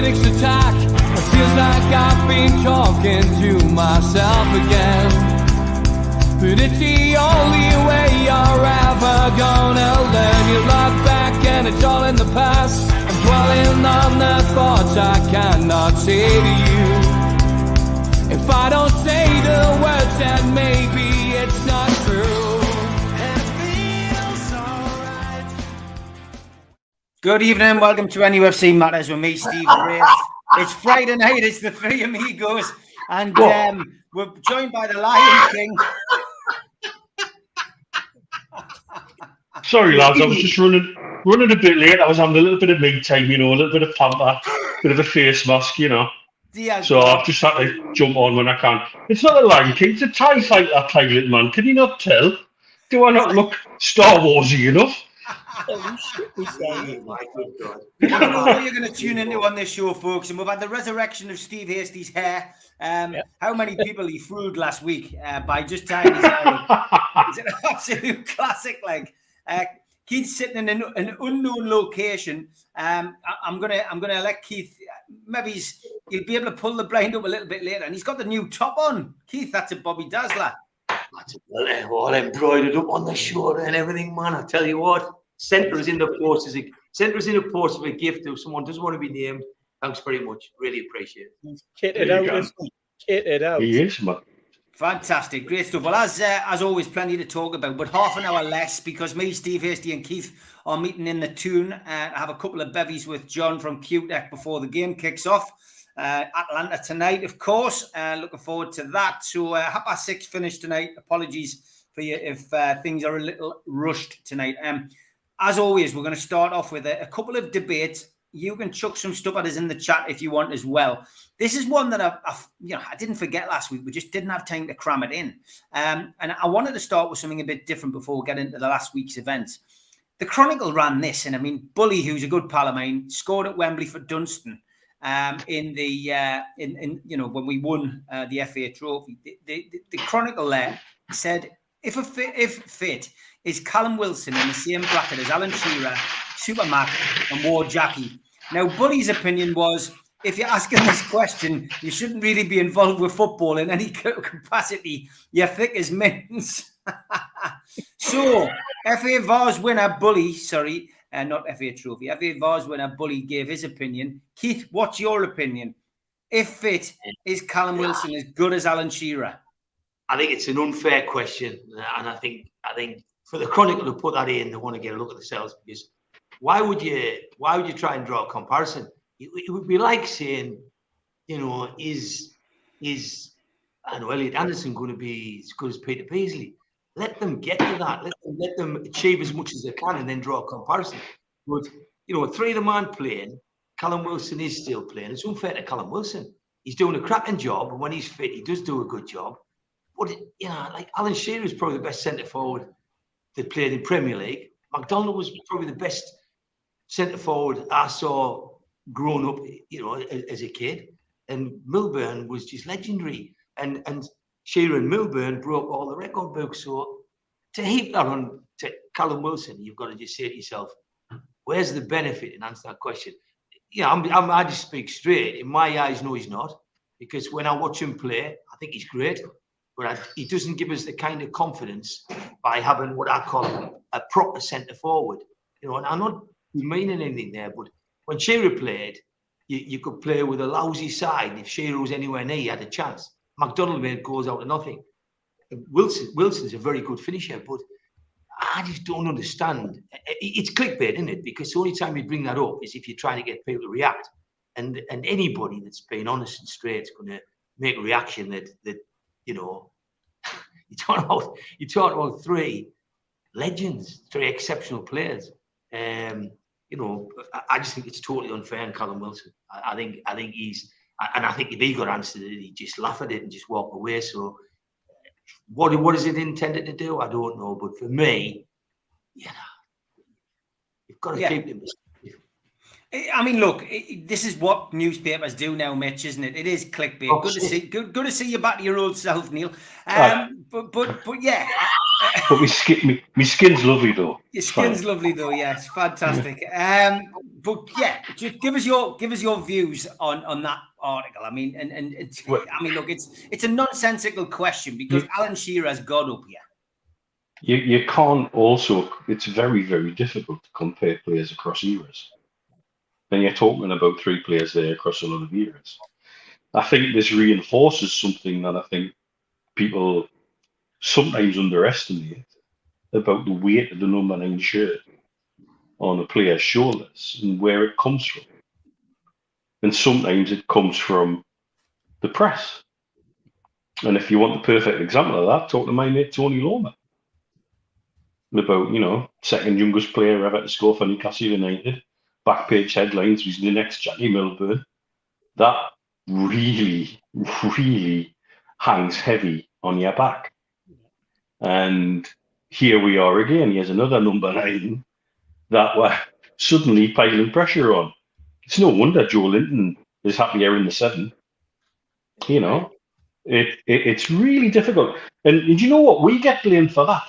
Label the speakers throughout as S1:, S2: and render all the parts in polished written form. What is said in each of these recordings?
S1: Attack. It feels like I've been talking to myself again, but it's the only way you're ever gonna learn. You look back and it's all in the past. I'm dwelling on the thoughts I cannot say to you. If I don't say the words, then maybe it's not true. It feels alright.
S2: Good evening, welcome to NUFC Matters with me, stevewraith. It's Friday night, it's the three Amigos, and we're joined by the Lion King.
S3: Sorry lads, I was just running a bit late. I was having a little bit of me time, a little bit of pamper, bit of a face mask, So I've just had to jump on when I can. It's not a Lion King, it's a TIE fighter pilot, man. Can you not tell? Do I not look Star Warsy enough?
S2: You never know what you're going to tune into on this show, folks. And we've had the resurrection of Steve Hastie's hair. How many people he fooled last week by just tying his hair? It's an absolute classic. Keith's sitting in an unknown location. I'm gonna let Keith. Maybe he'll be able to pull the blind up a little bit later. And he's got the new top on. Keith, that's a Bobby Dazzler.
S4: That's all embroidered up on the shoulder and everything, man. I tell you what. Sent us in the post of a gift if someone doesn't want to be named. Thanks very much. Really appreciate it.
S5: Kitted out.
S3: He is, man.
S2: Fantastic, great stuff. Well, as always, plenty to talk about, but half an hour less because me, Steve Hastie, and Keith are meeting in the Toon. I have a couple of bevies with John from QTech before the game kicks off. Atlanta tonight, of course. Looking forward to that. So 6:30 finish tonight. Apologies for you if things are a little rushed tonight. As always, we're going to start off with a couple of debates. You can chuck some stuff at us in the chat if you want as well. This is one that I didn't forget last week. We just didn't have time to cram it in. And I wanted to start with something a bit different before we get into the last week's events. The Chronicle ran this, and I mean, Bully, who's a good pal of mine, scored at Wembley for Dunstan when we won the FA Trophy. The Chronicle there said, if fit, is Callum Wilson in the same bracket as Alan Shearer, Supermac and Ward Jackie? Now, Buddy's opinion was, if you're asking this question, you shouldn't really be involved with football in any capacity. You're thick as mince. So, FA Vars winner Bully, not FA Trophy, FA Vars winner Bully gave his opinion. Keith, what's your opinion? If fit, is Callum Wilson as good as Alan Shearer?
S4: I think it's an unfair question, and I think for the Chronicle to put that in, they want to get a look at themselves, because why would you try and draw a comparison? It would be like saying, is Elliot Anderson going to be as good as Peter Paisley? Let them get to that. Let them achieve as much as they can, and then draw a comparison. But three of them aren't playing. Callum Wilson is still playing. It's unfair to Callum Wilson. He's doing a cracking job, and when he's fit, he does do a good job. But Alan Shearer is probably the best centre forward that played in Premier League. McDonald was probably the best centre forward I saw growing up, as a kid. And Milburn was just legendary. And Shearer and Milburn broke all the record books. So to heap that on to Callum Wilson, you've got to just say to yourself, where's the benefit? And answer that question. I just speak straight. In my eyes, no, he's not. Because when I watch him play, I think he's great. But he doesn't give us the kind of confidence by having what I call a proper centre forward. And I'm not meaning anything there, but when Shearer played, you could play with a lousy side. If Shearer was anywhere near, you had a chance. McDonald made goals out of nothing. Wilson's a very good finisher, but I just don't understand. It's clickbait, isn't it? Because the only time you bring that up is if you're trying to get people to react. And anybody that's being honest and straight is going to make a reaction that you talk about three legends, three exceptional players. I just think it's totally unfair on Callum Wilson. I think if he got answered, he'd just laugh at it and just walk away. So What is it intended to do? I don't know. But for me, you've got to keep them.
S2: I mean, look, this is what newspapers do now, Mitch, isn't it? It is clickbait. Good to see you back to your old self, Neil. But yeah.
S3: But my skin's lovely though.
S2: Your skin's lovely though, yes, fantastic. But yeah, just give us your views on that article. I mean, look, it's a nonsensical question because Alan Shearer has got up here.
S3: You can't also. It's very, very difficult to compare players across eras. And you're talking about 3 players there across a lot of eras. I think this reinforces something that I think people sometimes underestimate about the weight of the number 9 shirt on a player's shoulders and where it comes from. And sometimes it comes from the press. And if you want the perfect example of that, talk to my mate Tony Loma about, second youngest player ever to score for Newcastle United. Back page headlines, he's the next Jackie Milburn. That really, really hangs heavy on your back. And here we are again. Here's another number 9 that we're suddenly piling pressure on. It's no wonder Joe Linton is happier in the 7. It's really difficult. And you know what? We get blamed for that.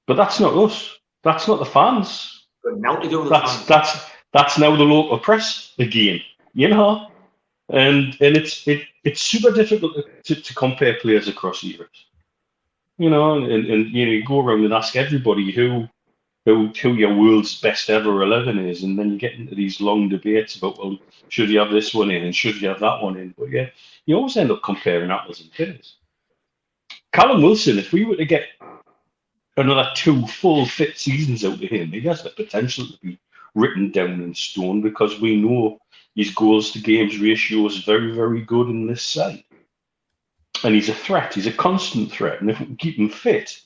S3: But that's not us. That's not the fans.
S4: But now to do with the fans.
S3: That's now the local press again, and it's super difficult to compare players across eras, and you go around and ask everybody who your world's best ever 11 is, and then you get into these long debates about, well, should you have this one in and should you have that one in? But you always end up comparing apples and pears. Callum Wilson, if we were to get another 2 full fit seasons out of him, he has the potential to be written down in stone because we know his goals to games ratio is very, very good in this side. And he's a threat. He's a constant threat. And if we can keep him fit,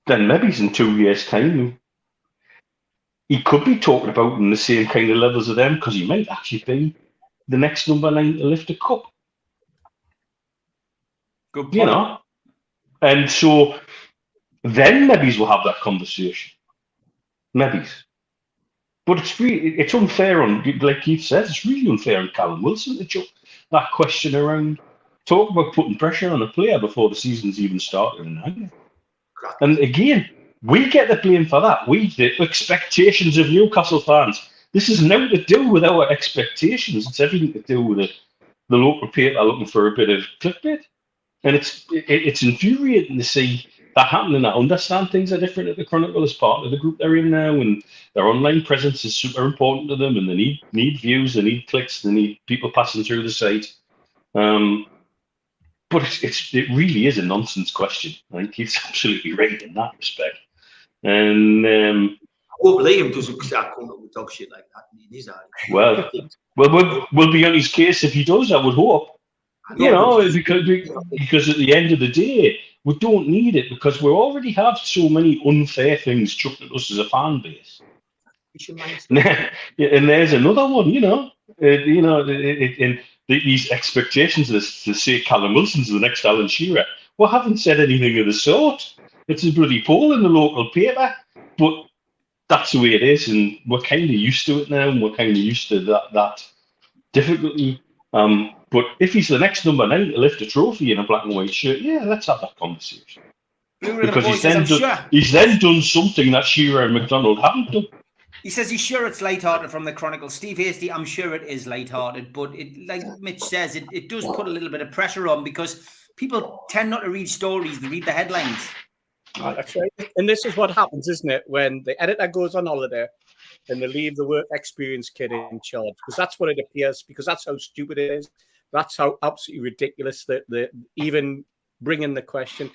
S3: then maybe he's in 2 years' time. He could be talking about in the same kind of levels of them because he might actually be the next number 9 to lift a cup.
S2: Good point.
S3: And so then maybe we'll have that conversation. Maybe. But it's unfair on, like Keith says, it's really unfair on Callum Wilson to chuck that question around. Talk about putting pressure on a player before the season's even started. And again, we get the blame for that. The expectations of Newcastle fans. This is nothing to do with our expectations. It's everything to do with the local paper looking for a bit of clickbait. And it's infuriating to see that happening. I understand things are different at the Chronicle as part of the group they're in now, and their online presence is super important to them, and they need views, they need clicks, they need people passing through the site. But it really is a nonsense question. I think he's absolutely right in that respect. And
S4: I hope Liam doesn't start coming up with dog shit like that in his article.
S3: Well, we'll be on his case if he does. I would hope. Because at the end of the day, we don't need it because we already have so many unfair things chucked at us as a fan base. And there's another one, these expectations to say Callum Wilson's the next Alan Shearer. We haven't said anything of the sort. It's a bloody poll in the local paper, but that's the way it is, and we're kind of used to it now, and we're kind of used to that difficulty. But if he's the next number 9 to lift a trophy in a black and white shirt, let's have that conversation. Because he's then done something that Shearer and McDonald haven't done.
S2: He says he's sure it's light-hearted from the Chronicle. Steve Hasty, I'm sure it is light-hearted, but like Mitch says, it does put a little bit of pressure on because people tend not to read stories, they read the headlines.
S5: That's right. And this is what happens, isn't it, when the editor goes on holiday and they leave the work experience kid in charge, because that's what it appears, because that's how stupid it is. That's how absolutely ridiculous that they even bring in the question.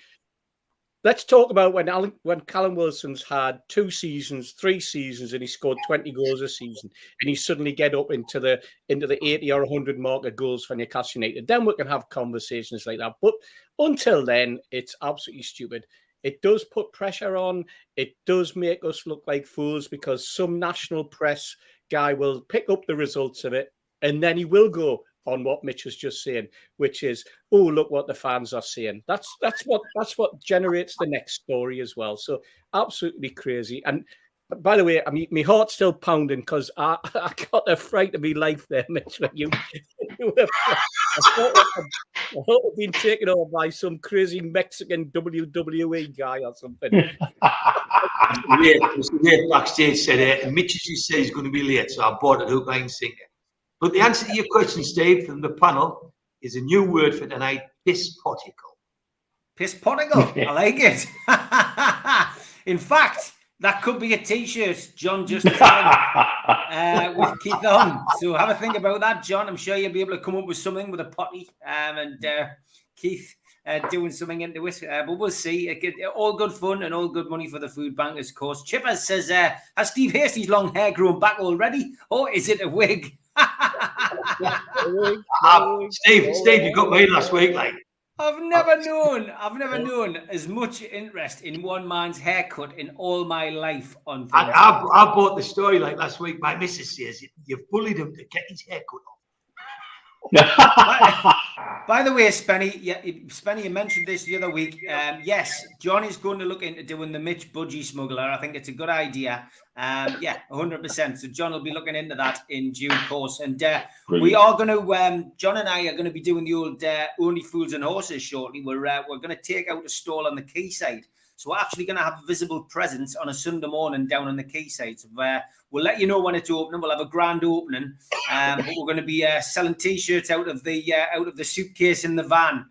S5: Let's talk about when Callum Wilson's had 2 seasons, 3 seasons, and he scored 20 goals a season, and he suddenly get up into the 80 or 100 mark of goals for Newcastle United. Then we can have conversations like that. But until then, it's absolutely stupid. It does put pressure on. It does make us look like fools because some national press guy will pick up the results of it, and then he will go, on what Mitch was just saying, which is, oh, look what the fans are saying. That's what generates the next story as well. So absolutely crazy. And by the way, I mean, my heart's still pounding because I got a fright of my life there, Mitch, when you were, I thought I'd been taken over by some crazy Mexican WWE guy or something.
S4: Mr. backstage said, Mitch just said he's going to be late, so I bought a hook, line, sinker. But the answer to your question, Steve, from the panel is a new word for tonight: piss-potical.
S2: Piss-potical. I like it. In fact, that could be a T-shirt John just designed with Keith on. So have a think about that, John. I'm sure you'll be able to come up with something with a potty and Keith doing something into it. But we'll see. All good fun and all good money for the food bankers, of course. Chipper says, has Steve Hastie's long hair grown back already? Or is it a wig?
S4: Steve, you got me last week, like.
S2: I've never known as much interest in one man's haircut in all my life on things.
S4: I bought the story like last week. My missus says you've bullied him to get his haircut off.
S2: By the way, Spenny, you mentioned this the other week. Yes, John is going to look into doing the Mitch Budgie Smuggler. I think it's a good idea. 100%. So John will be looking into that in due course. And we are going to, John and I are going to be doing the old Only Fools and Horses shortly. We're going to take out a stall on the quayside. So we're actually going to have a visible presence on a Sunday morning down on the quayside. So we'll let you know when it's opening. We'll have a grand opening. But we're going to be selling T-shirts out of the suitcase in the van.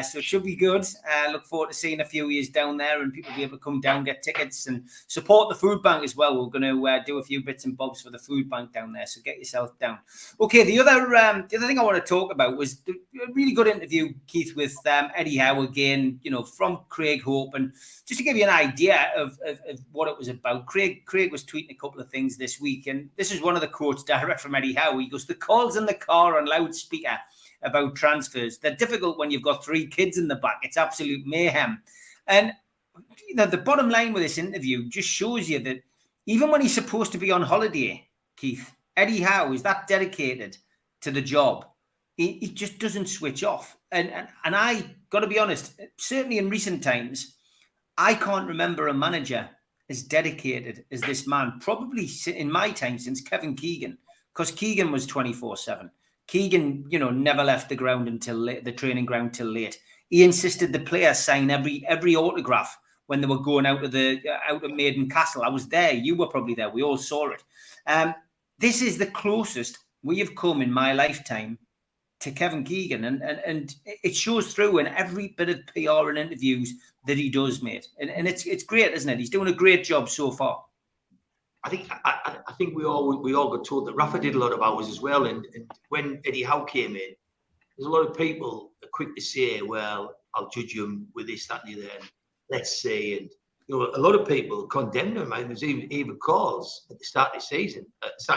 S2: So it should be good. Look forward to seeing a few of you down there, and people will be able to come down, get tickets, and support the food bank as well. We're going to do a few bits and bobs for the food bank down there. So get yourself down. Okay, the other thing I want to talk about was a really good interview, Keith, with Eddie Howe again. From Craig Hope, and just to give you an idea of what it was about. Craig was tweeting a couple of things this week, and this is one of the quotes direct from Eddie Howe. He goes, "The calls in the car on loudspeaker about transfers, they're difficult when you've got 3 kids in the back. It's absolute mayhem." And the bottom line with this interview just shows you that even when he's supposed to be on holiday, Keith, Eddie Howe is that dedicated to the job. He just doesn't switch off. And I got to be honest, certainly in recent times, I can't remember a manager as dedicated as this man, probably in my time since Kevin Keegan, because Keegan was 24/7. Keegan, never left the ground until the training ground till late. He insisted the players sign every autograph when they were going out of Maiden Castle. I was there. You were probably there. We all saw it. This is the closest we have come in my lifetime to Kevin Keegan, and it shows through in every bit of PR and interviews that he does, mate. And it's great, isn't it? He's doing a great job so far.
S4: I think we all got told that Rafa did a lot of hours as well. And when Eddie Howe came in, there's a lot of people quick to say, "Well, I'll judge him with this, that, and the other." And let's say, and a lot of people condemned him. I mean, there's even calls at the start of the season,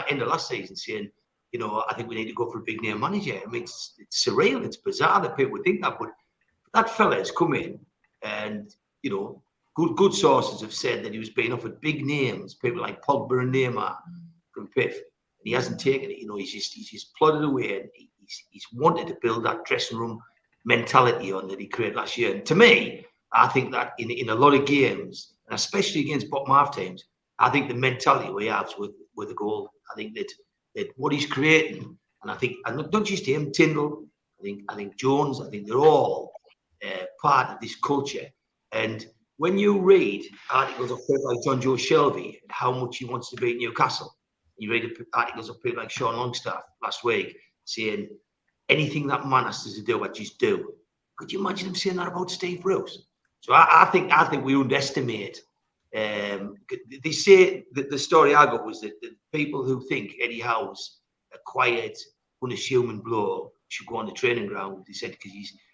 S4: end of last season, saying, "I think we need to go for a big name manager." I mean, it's surreal, it's bizarre that people would think that, but that fella has come in, and good sources have said that he was being offered big names, people like Pogba and Neymar from PIF, and he hasn't taken it. He's just plodded away, and he's wanted to build that dressing room mentality on that he created last year. And to me, I think that in a lot of games, and especially against bottom half teams, I think the mentality we have with the goal. I think that what he's creating, and I think, and not just him, Tyndall, I think Jones, I think they're all part of this culture. And when you read articles of people like John Joe Shelby and how much he wants to be at Newcastle, you read articles of people like Sean Longstaff last week saying anything that man has to do, I just do. Could you imagine him saying that about Steve Bruce? So I think we underestimate. They say that the story I got was that the people who think Eddie Howe's a quiet, unassuming bloke should go on the training ground. They said because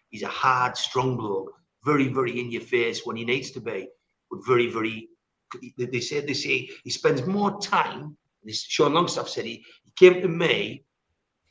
S4: he's a hard, strong bloke. Very, very in your face when he needs to be, but very, very. They say he spends more time. Sean Longstaff said he came to me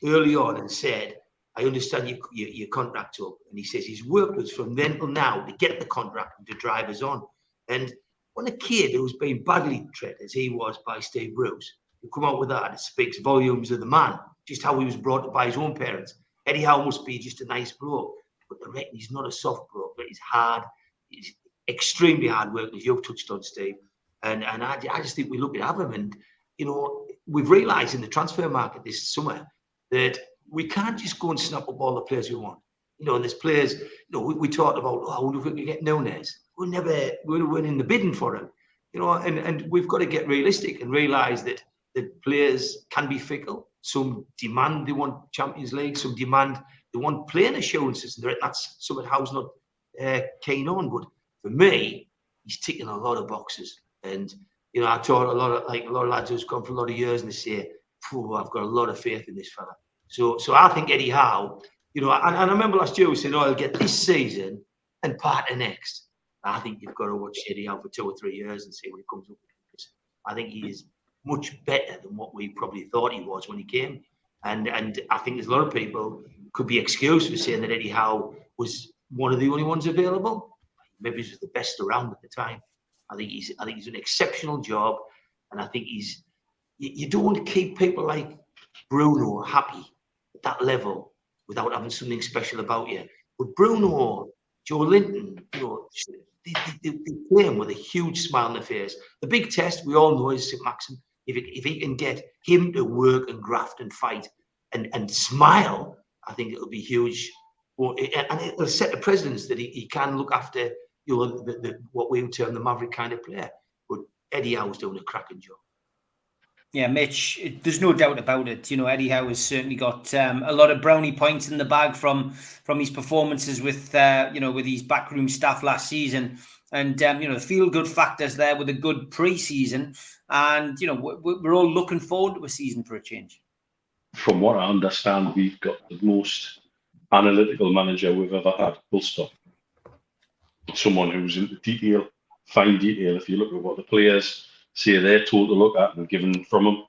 S4: early on and said, "I understand your contract up," and he says he's worked with us from then till now to get the contract and to drive us on. And when a kid who's been badly treated as he was by Steve Bruce, you come out with that, it speaks volumes of the man. just how he was brought up by his own parents. Eddie Howe must be just a nice bloke, but I reckon he's not a soft bloke, but he's hard. He's extremely hard working, as you've touched on, Steve. And I just think we're lucky to have him. And, you know, we've realised in the transfer market this summer that we can't just go and snap up all the players we want. You know, and there's players, you know, we talked about, I wonder if we could get Nunes. We weren't in the bidding for him. You know, and we've got to get realistic and realise that players can be fickle. Some demand they want Champions League, some demand they want playing assurances, and that's something Howe's not keen on. But for me, he's ticking a lot of boxes. And you know, I taught a lot of lads who's gone for a lot of years, and they say, I've got a lot of faith in this fella. So I think Eddie Howe, you know, and I remember last year we said, he'll get this season and part of next. I think you've got to watch Eddie Howe for 2 or 3 years and see what he comes up with. I think he is much better than what we probably thought he was when he came. And I think there's a lot of people could be excused for saying that Eddie Howe was one of the only ones available. Maybe he was the best around at the time. I think he's an exceptional job, and I think you don't want to keep people like Bruno happy at that level without having something special about you. But Bruno, Joe Linton, you know, they play him with a huge smile on their face. The big test we all know is St. Maxim. If he can get him to work and graft and fight and smile, I think it'll be huge. And it'll set the precedence that he can look after, you know, what we would term the maverick kind of player. But Eddie Howe's doing a cracking job.
S2: Yeah, Mitch, there's no doubt about it. You know, Eddie Howe has certainly got a lot of brownie points in the bag from his performances with his backroom staff last season. And, the feel-good factors there with a good pre-season. And, you know, we're all looking forward to a season for a change.
S3: From what I understand, we've got the most analytical manager we've ever had, full stop. Someone who's into detail, fine detail. If you look at what the players say they're told to look at and given from them.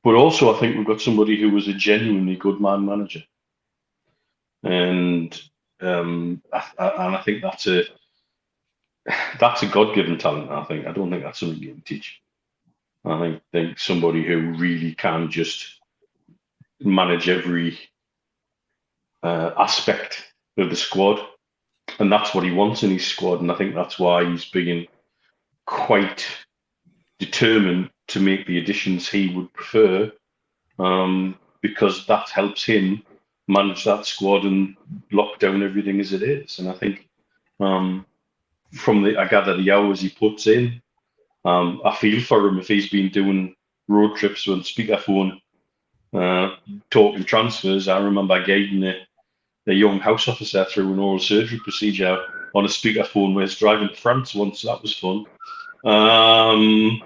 S3: But also, I think we've got somebody who was a genuinely good man manager. And I think that's a God-given talent. I don't think that's something you can teach. I think somebody who really can just manage every aspect of the squad, and that's what he wants in his squad. And I think that's why he's being quite determined to make the additions he would prefer, because that helps him manage that squad and lock down everything as it is. And I think I gather the hours he puts in, I feel for him if he's been doing road trips on speakerphone, talking transfers. I remember guiding a young house officer through an oral surgery procedure on a speakerphone where he's driving to France once. That was fun. And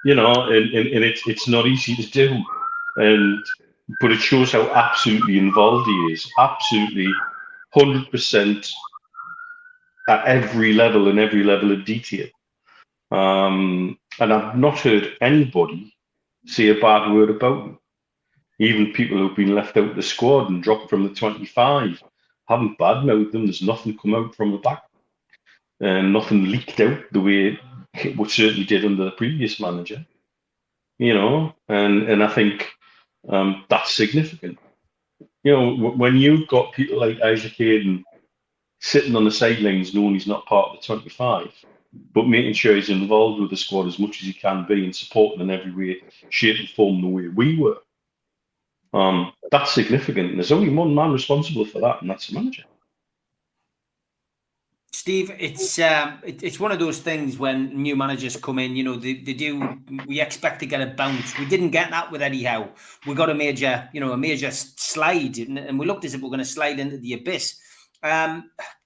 S3: it's not easy to do. But it shows how absolutely involved he is, absolutely 100% at every level and every level of detail. And I've not heard anybody say a bad word about him. Even people who've been left out of the squad and dropped from the 25 haven't badmouthed them. There's nothing come out from the back, and nothing leaked out the way it certainly did under the previous manager. You know, and I think that's significant. You know, when you've got people like Isaac Hayden sitting on the sidelines knowing he's not part of the 25, but making sure he's involved with the squad as much as he can be and supporting in every way, shape and form the way we were, that's significant. And there's only one man responsible for that, and that's the manager.
S2: Steve, it's one of those things when new managers come in, you know, we expect to get a bounce. We didn't get that with Eddie Howe. We got a major slide, and we looked as if we were going to slide into the abyss. The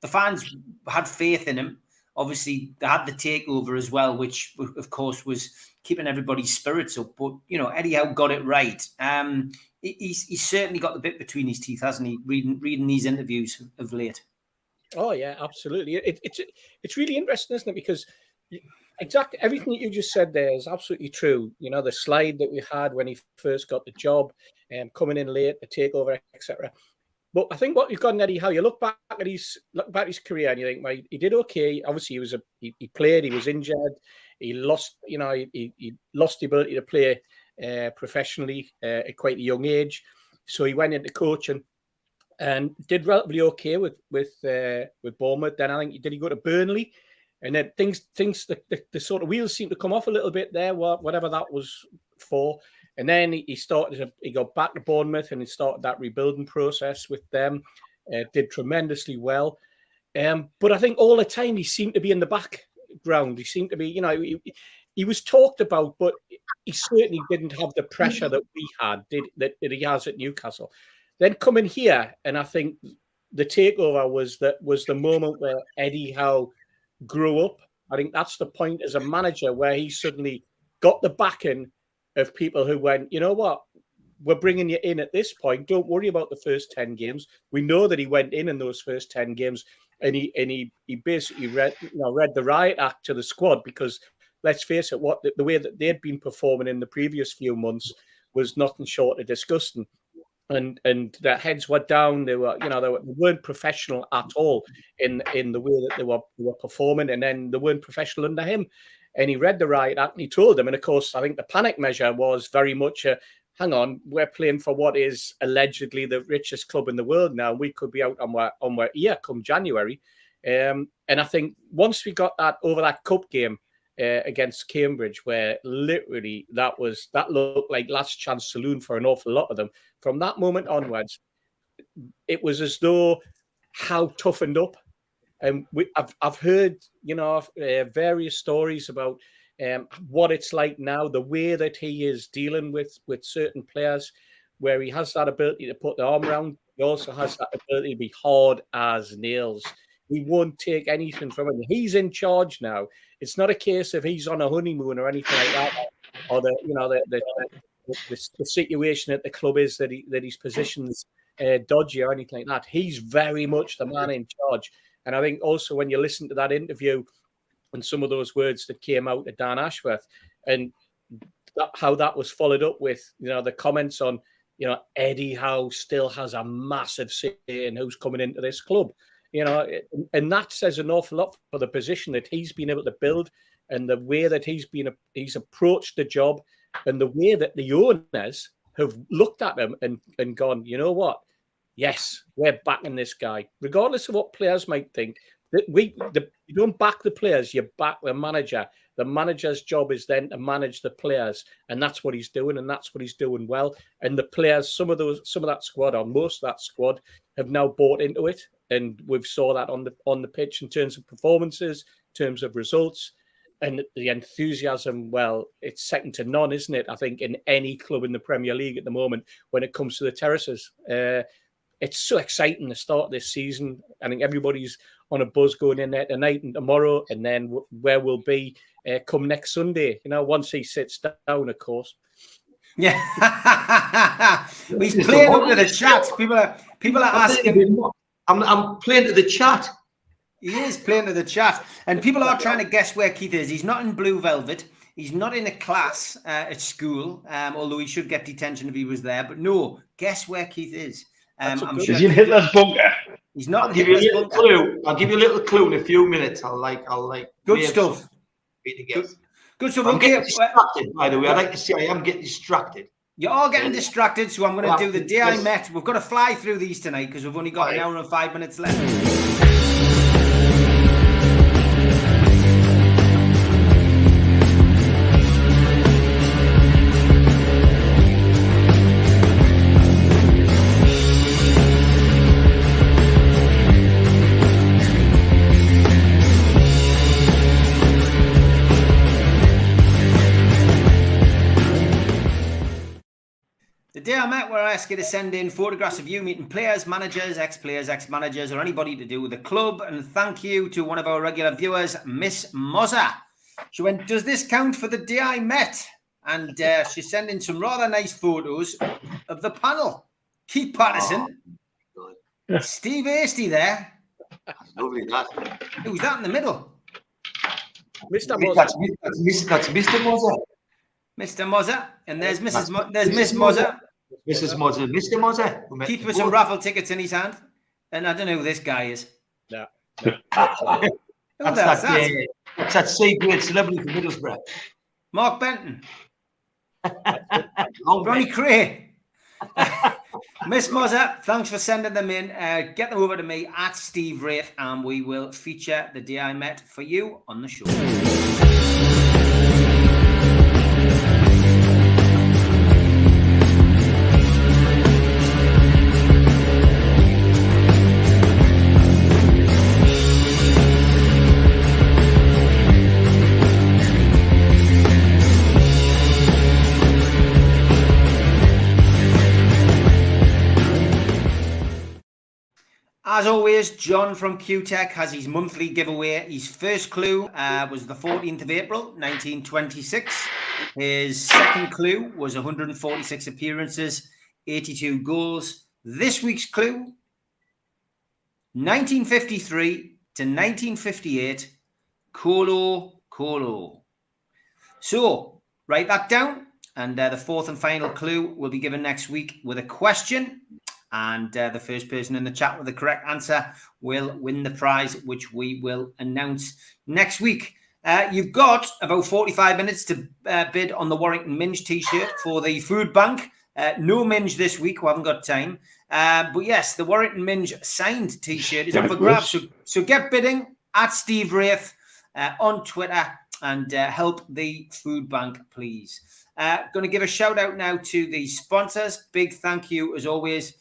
S2: fans had faith in him. Obviously, they had the takeover as well, which of course was keeping everybody's spirits up. But you know, Eddie Howe got it right. He's certainly got the bit between his teeth, hasn't he? Reading these interviews of late.
S5: Oh yeah, absolutely. It's really interesting, isn't it? Because exactly everything that you just said there is absolutely true. You know, the slide that we had when he first got the job, coming in late, the takeover, etc. But I think what you've got in Eddie Howe, you look back at his career and you think, well, he did okay. Obviously, he played. He was injured. He lost, he lost the ability to play professionally at quite a young age. So he went into coaching and did relatively okay with Bournemouth. Then I think did he go to Burnley, and then things the sort of wheels seemed to come off a little bit there, whatever that was for. And then he got back to Bournemouth and he started that rebuilding process with them. Did tremendously well. But I think all the time he seemed to be in the background. He seemed to be, he was talked about, but he certainly didn't have the pressure that we had, that he has at Newcastle. Then coming here, and I think the takeover was the moment where Eddie Howe grew up. I think that's the point as a manager where he suddenly got the backing of people who went, you know what, we're bringing you in at this point. Don't worry about the first 10 games. We know that he went in those first 10 games, and he basically read the riot act to the squad, because let's face it, the way that they'd been performing in the previous few months was nothing short of disgusting. And their heads were down. They weren't professional at all in the way that they were performing, and then they weren't professional under him. And he read the riot act and he told them. And of course, I think the panic measure was very much hang on, we're playing for what is allegedly the richest club in the world now. We could be out on our ear come January. And I think once we got that over that cup game against Cambridge, where literally that looked like last chance saloon for an awful lot of them. From that moment onwards, it was as though Howe toughened up. And I've heard, various stories about what it's like now, the way that he is dealing with certain players, where he has that ability to put the arm around. He also has that ability to be hard as nails. He won't take anything from him. He's in charge now. It's not a case of he's on a honeymoon or anything like that, or the situation at the club is that his position's dodgy or anything like that. He's very much the man in charge. And I think also when you listen to that interview and some of those words that came out of Dan Ashworth, and how that was followed up with, the comments on, Eddie Howe still has a massive say in who's coming into this club, and that says an awful lot for the position that he's been able to build, and the way that he's approached the job, and the way that the owners have looked at him and gone, you know what? Yes, we're backing this guy, regardless of what players might think. You don't back the players, you back the manager. The manager's job is then to manage the players, and that's what he's doing, and that's what he's doing well. And the players, some of that squad, or most of that squad, have now bought into it, and we've saw that on the pitch in terms of performances, in terms of results, and the enthusiasm. Well, it's second to none, isn't it? I think in any club in the Premier League at the moment when it comes to the terraces. It's so exciting to start this season. I think everybody's on a buzz going in there tonight and tomorrow, and then where we'll be come next Sunday, once he sits down, of course.
S2: Yeah. He's playing up to the chat. People are asking.
S4: I'm playing to the chat.
S2: He is playing to the chat. And people are trying to guess where Keith is. He's not in Blue Velvet. He's not in a class at school, although he should get detention if he was there. But no, guess where Keith is. I'm sure
S3: is he in Hitler's bunker?
S2: He's not.
S4: I'll give you a little clue in a few minutes. I'll
S2: good stuff. Good stuff.
S4: I'm
S2: okay.
S4: getting distracted, by the way. I'd like to say I am getting distracted.
S2: You're all getting distracted, so I'm going to do the day I met. We've got to fly through these tonight because we've only got an hour and 5 minutes left. The day I met, where I asked you to send in photographs of you meeting players, managers, ex-players, ex-managers, or anybody to do with the club. And thank you to one of our regular viewers, Miss Mozza. She went, does this count for the day I met? And she sent in some rather nice photos of the panel. Keith Patterson, Steve Hasty there.
S4: That's lovely, that.
S2: Who's that in the middle?
S5: Mr. Mozza.
S4: That's Mr. Mozza.
S2: Mr. Mozza. And there's Miss Mozza.
S4: Mrs. Mozza. Mr. Mozza.
S2: Keith with some raffle tickets in his hand. And I don't know who this guy is.
S5: No.
S4: That's that C-grade celebrity from Middlesbrough.
S2: Mark Benton. Ronnie Cray. Miss Mozza, thanks for sending them in. Get them over to me at stevewraith, and we will feature the day I met for you on the show. As always, John from QTech has his monthly giveaway. His first clue was the 14th of April, 1926. His second clue was 146 appearances, 82 goals. This week's clue, 1953 to 1958, Colo. So, write that down. And the fourth and final clue will be given next week with a question. And the first person in the chat with the correct answer will win the prize, which we will announce next week. You've got about 45 minutes to bid on the Warrington Minge t-shirt for the food bank. No Minge this week. We haven't got time. But yes, the Warrington Minge signed t-shirt is up for grabs. So get bidding at stevewraith on Twitter and help the food bank, please. Going to give a shout out now to the sponsors. Big thank you, as always,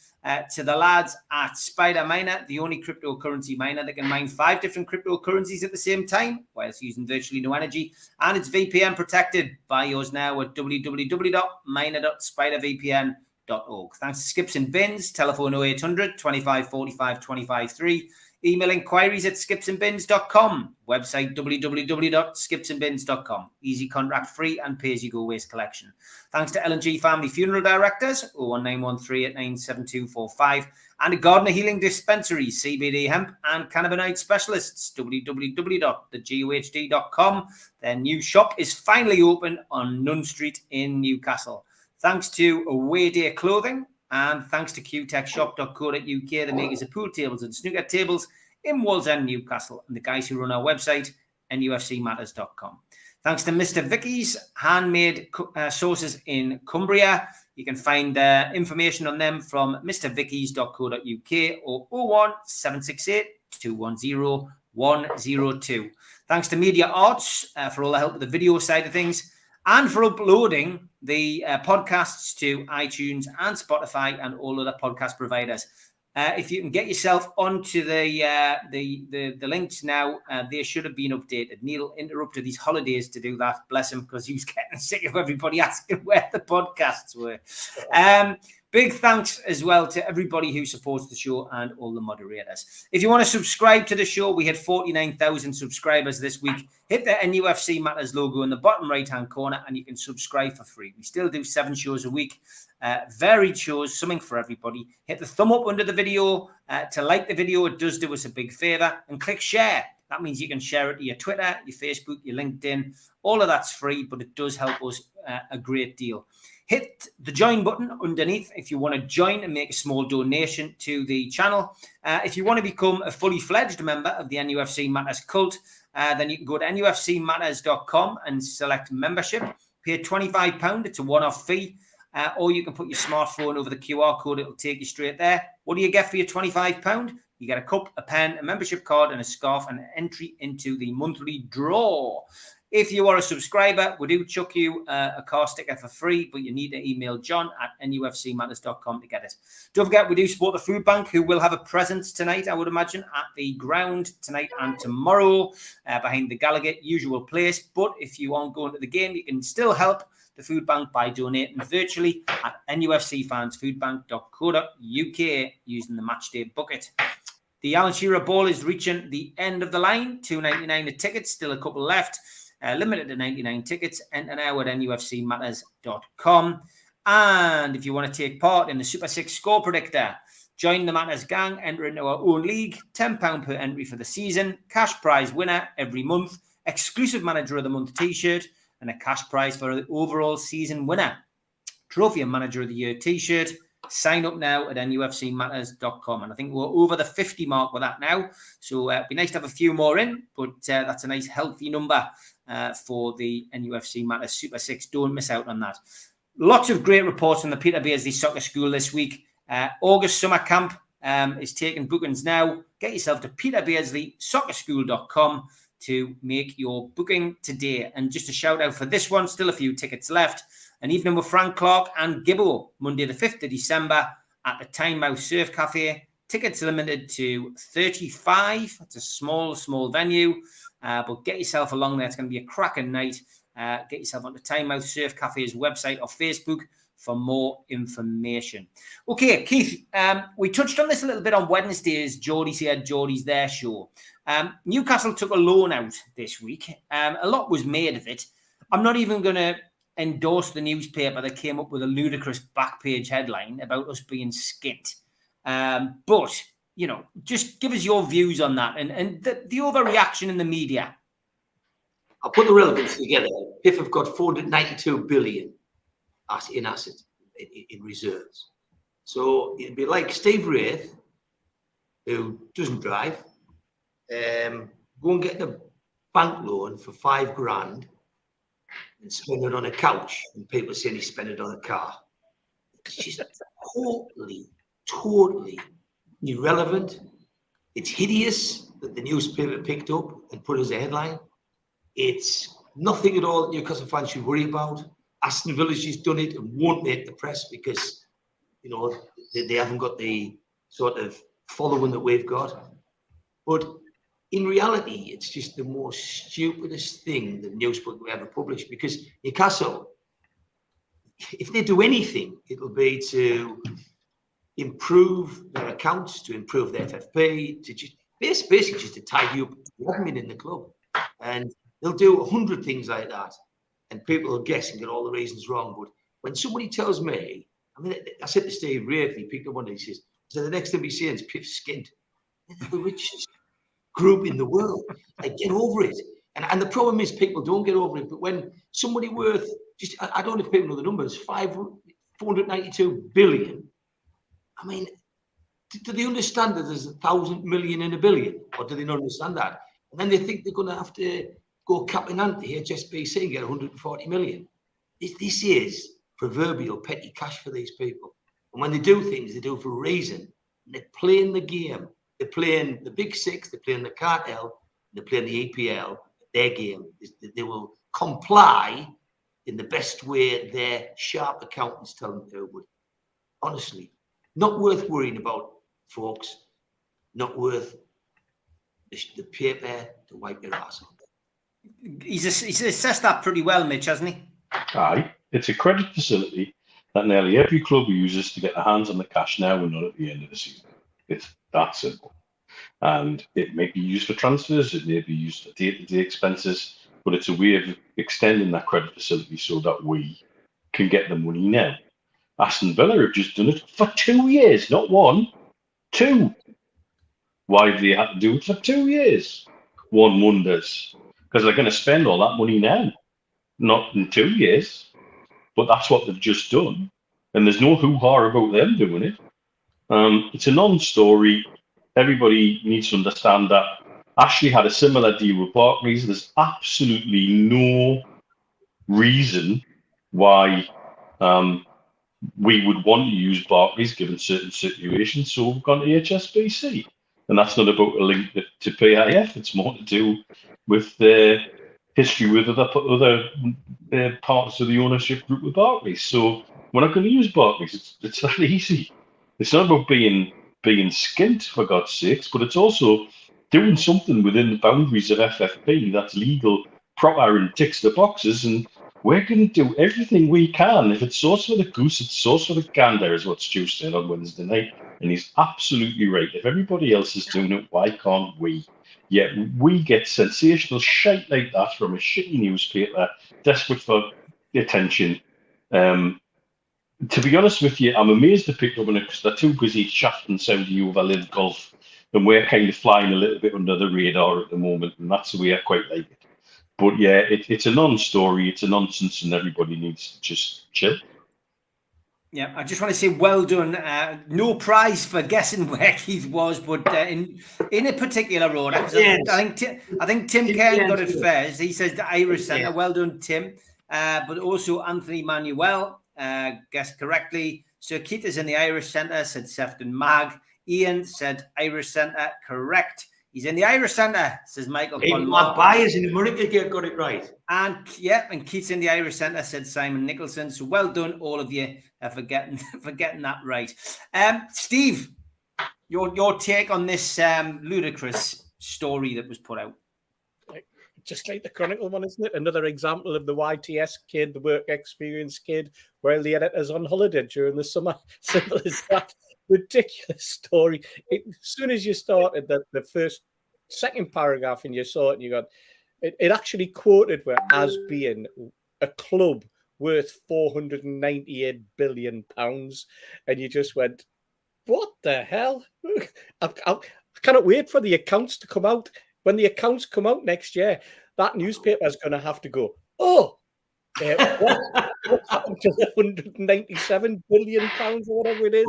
S2: to the lads at Spider Miner, the only cryptocurrency miner that can mine 5 different cryptocurrencies at the same time whilst using virtually no energy. And it's VPN protected. Buy yours now at www.miner.spidervpn.org. Thanks to Skips and Bins, telephone 0800 25 45 25 3. Email inquiries at skipsandbins.com. Website www.skipsandbins.com. Easy contract free and pay-as-you-go waste collection. Thanks to L&G Family Funeral Directors, 01913897245. And Gardner Healing Dispensary, CBD Hemp and Cannabinoid Specialists, www.thegohd.com. Their new shop is finally open on Nunn Street in Newcastle. Thanks to Away Day Clothing. And thanks to qtechshop.co.uk, the makers of pool tables and snooker tables in Wallsend, Newcastle, and the guys who run our website, nufcmatters.com. Thanks to Mr. Vicky's handmade sauces in Cumbria. You can find information on them from mrvickys.co.uk or 01768 210 102. Thanks to Media Arts for all the help with the video side of things, and for uploading the podcasts to iTunes and Spotify and all other podcast providers. If you can get yourself onto the links now, they should have been updated. Neil interrupted his holidays to do that, bless him, because he was getting sick of everybody asking where the podcasts were. Big thanks as well to everybody who supports the show and all the moderators. If you want to subscribe to the show, we had 49,000 subscribers this week. Hit the NUFC Matters logo in the bottom right-hand corner and you can subscribe for free. We still do 7 shows a week, varied shows, something for everybody. Hit the thumb up under the video to like the video. It does do us a big favor. And click share. That means you can share it to your Twitter, your Facebook, your LinkedIn. All of that's free, but it does help us a great deal. Hit the join button underneath if you want to join and make a small donation to the channel. If you want to become a fully fledged member of the NUFC Matters cult, then you can go to nufcmatters.com and select membership. Pay £25. It's a one-off fee. Or you can put your smartphone over the QR code. It'll take you straight there. What do you get for your £25? You get a cup, a pen, a membership card, and a scarf, and an entry into the monthly draw. If you are a subscriber, we do chuck you a car sticker for free, but you need to email John at nufcmatters.com to get it. Don't forget, we do support the food bank, who will have a presence tonight, I would imagine, at the ground tonight and tomorrow behind the Gallagher, usual place. But if you aren't going to the game, you can still help the food bank by donating virtually at nufcfansfoodbank.co.uk using the matchday bucket. The Alan Shearer ball is reaching the end of the line. $2.99 a ticket, still a couple left. Limited to 99 tickets. Enter now at nufcmatters.com. And if you want to take part in the Super 6 score predictor, join the Matters gang, enter into our own league, £10 per entry for the season, cash prize winner every month, exclusive Manager of the Month t-shirt, and a cash prize for the overall season winner. Trophy and Manager of the Year t-shirt. Sign up now at nufcmatters.com. And I think we're over the 50 mark with that now. So it'd be nice to have a few more in, but that's a nice healthy number for the NUFC Matters Super 6. Don't miss out on that. lots of great reports on the Peter Beardsley Soccer School this week. August summer camp is taking bookings now. Get yourself to peterbeardsley.soccerschool.com to make your booking today. And just a shout out for this one, still a few tickets left. An evening with Frank Clark and Gibbo, Monday the 5th of December at the Tynemouth Surf Cafe. Tickets are limited to 35. It's a small venue, but get yourself along there. It's going to be a cracking night. Get yourself onto Tynemouth Surf Cafe's website or Facebook for more information. Okay, Keith, we touched on this a little bit on Wednesday's Geordie's Here, Geordie's There show. Newcastle took a loan out this week. A lot was made of it. I'm not even going to endorse the newspaper that came up with a ludicrous back page headline about us being skint. But, you know, just give us your views on that and the overreaction in the media.
S4: I'll put the relevance together. PIF have got 492 billion in assets, in reserves. So it'd be like stevewraith, who doesn't drive, go and get a bank loan for $5,000 and spend it on a couch, and people saying he spent it on a car. It's just totally irrelevant. It's hideous that the newspaper picked up and put as a headline. It's nothing at all that Newcastle fans should worry about. Aston Villa's just done it and won't make the press because, you know, they haven't got the sort of following that we've got. But in reality, it's just the most stupidest thing the newspaper will ever publish, because Newcastle, if they do anything, it'll be to improve their accounts, to improve their FFP, to just basically just to tidy up the admin in the club. And they'll do 100 things like that, and people will guess and get all the reasons wrong. But when somebody tells me, I mean, I said to Steve Wraith, he picked up one day, he says, so the next thing we see is PIF skint. They're the richest group in the world. Like, get over it. And the problem is people don't get over it. But when somebody worth, just, I don't know if people know the numbers, 492 billion. I mean, do they understand that there's 1,000 million in a billion? Or do they not understand that? And then they think they're going to have to go cap in hand to HSBC and get 140 million. This is proverbial petty cash for these people. And when they do things, they do it for a reason. And they're playing the game. They're playing the Big Six, they're playing the cartel, they're playing the EPL. Their game is that they will comply in the best way their sharp accountants tell them to. But honestly, not worth worrying about, folks. Not worth the paper to wipe your ass on.
S2: He's assessed that pretty well, Mitch, hasn't he?
S3: Aye, it's a credit facility that nearly every club uses to get their hands on the cash now and not at the end of the season. It's that simple. And it may be used for transfers, it may be used for day-to-day expenses, but it's a way of extending that credit facility so that we can get the money now. Aston Villa have just done it for 2 years, not 1, 2. Why do they have to do it for 2 years? One wonders. Because they're going to spend all that money now, not in 2 years. But that's what they've just done. And there's no hoo-ha about them doing it. It's a non-story. Everybody needs to understand that Ashley had a similar deal with Barclays. There's absolutely no reason why we would want to use Barclays given certain situations. So we've gone to HSBC. And that's not about a link to PIF. It's more to do with the history with other parts of the ownership group with Barclays. So we're not going to use Barclays. It's that easy. It's not about being skint, for God's sakes, but it's also doing something within the boundaries of FFP that's legal, proper, and ticks the boxes. And we're going to do everything we can. If it's sauce for the goose, it's sauce for the gander, is what Stu said on Wednesday night. And he's absolutely right. If everybody else is doing it, why can't we? Yet we get sensational shite like that from a shitty newspaper, desperate for attention. To be honest with you, I'm amazed they picked up on it because they're too busy shafting Saudi over live golf, and we're kind of flying a little bit under the radar at the moment, and that's the way I quite like it. But yeah, it's a non-story, it's a nonsense, and everybody needs to just chill.
S2: Yeah, I just want to say well done. No prize for guessing where Keith was, but in a particular road. I think Tim Cairn got it first. He says the Irish Centre. Well done, Tim. But also Anthony Manuel guessed correctly. Sir Keith is in the Irish Centre, said Sefton Mag. Ian said Irish Centre, correct. He's in the Irish Centre, says Michael.
S4: Even my buyers in America got it right.
S2: And Keith's in the Irish Centre, said Simon Nicholson. So well done, all of you, for getting that right. Steve, your take on this ludicrous story that was put out.
S5: Just like the Chronicle one, isn't it? Another example of the YTS kid, the work experience kid, while the editor's on holiday during the summer. Simple as that. Ridiculous story. As soon as you started the second paragraph and you saw it, and you got it actually quoted where as being a club worth £498 billion, and you just went, "What the hell?" I cannot wait for the accounts to come out. When the accounts come out next year, that newspaper is going to have to go, "Oh, what happened to the £197 billion or whatever it is?"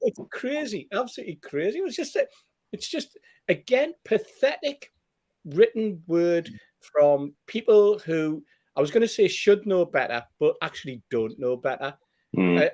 S5: It's crazy, absolutely crazy. It's just again pathetic written word from people who I was going to say should know better, but actually don't know better. And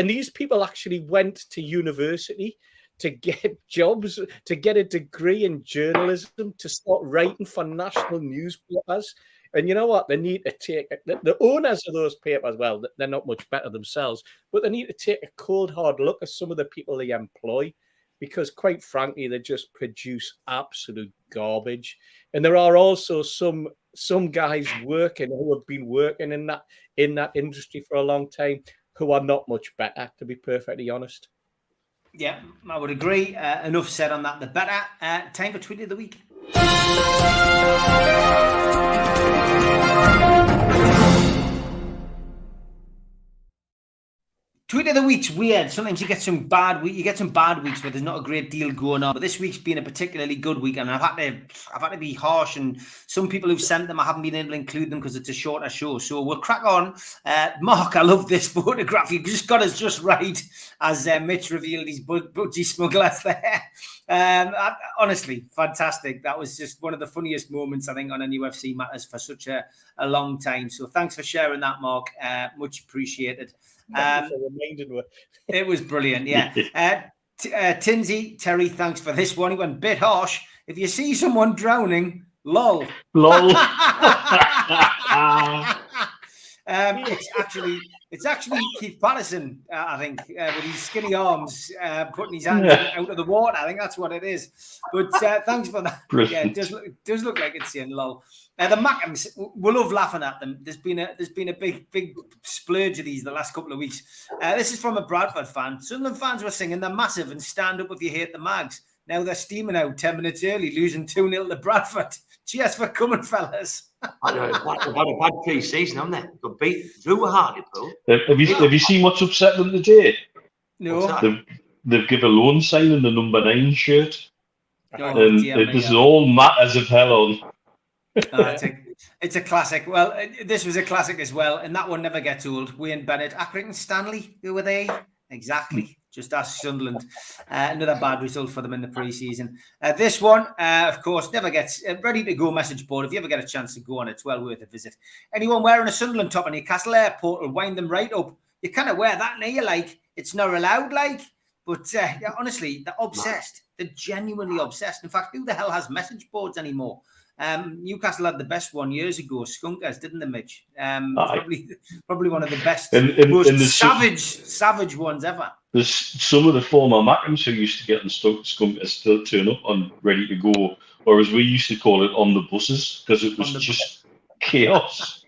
S5: these people actually went to university to get jobs, to get a degree in journalism, to start writing for national newspapers. And you know what? They need to take the owners of those papers. Well, they're not much better themselves, but they need to take a cold, hard look at some of the people they employ, because quite frankly, they just produce absolute garbage. And there are also some guys working who have been working in that industry for a long time who are not much better, to be perfectly honest.
S2: Yeah, I would agree. Enough said on that. The better. Time for Tweet of the Week. Tweet of the Week's weird. Sometimes you get some bad weeks where there's not a great deal going on. But this week's been a particularly good week, and I've had to be harsh. And some people who've sent them, I haven't been able to include them because it's a shorter show. So we'll crack on. Mark, I love this photograph. You just got us just right as Mitch revealed his budgie smugglers there. Honestly, fantastic. That was just one of the funniest moments, I think, on NUFC Matters for such a long time. So thanks for sharing that, Mark. Much appreciated. It was brilliant, yeah. Tinsy, Terry, thanks for this one. He went bit harsh. If you see someone drowning, lol. It's actually Keith Patterson, I think, with his skinny arms, putting his hands out of the water. I think that's what it is. But thanks for that. Brilliant. Yeah, it does look like it's saying lol. The Mackhams, we love laughing at them. There's been a big splurge of these the last couple of weeks. This is from a Bradford fan. Sunderland fans were singing "They're massive" and "Stand up if you hate the Mags." Now they're steaming out 10 minutes early, losing 2-0 to Bradford. Cheers for coming, fellas.
S4: I know, they've had a bad pre-season, haven't they? Got beat through a Hartlepool.
S3: Have you seen what's upset them today?
S2: No.
S3: They've given a loan signing the number 9 shirt.
S2: Oh,
S3: this is all matters of hell on.
S2: It's a classic. Well, this was a classic as well, and that one never gets old. Wayne Bennett, Accrington Stanley, who were they? Exactly. Just ask Sunderland. Another bad result for them in the pre-season. This one, of course, never gets ready to go message board. If you ever get a chance to go on, it's well worth a visit. Anyone wearing a Sunderland top in Newcastle Airport will wind them right up. You kind of wear that now, you're like, it's not allowed, like. But honestly, they're obsessed. They're genuinely obsessed. In fact, who the hell has message boards anymore? Newcastle had the best one years ago, Skunkers, didn't they, Mitch? Probably one of the best, most savage ones ever.
S3: There's some of the former Mackhams who used to get in Skunkers still turn up on ready to go, or as we used to call it, on the buses, because it was just chaos.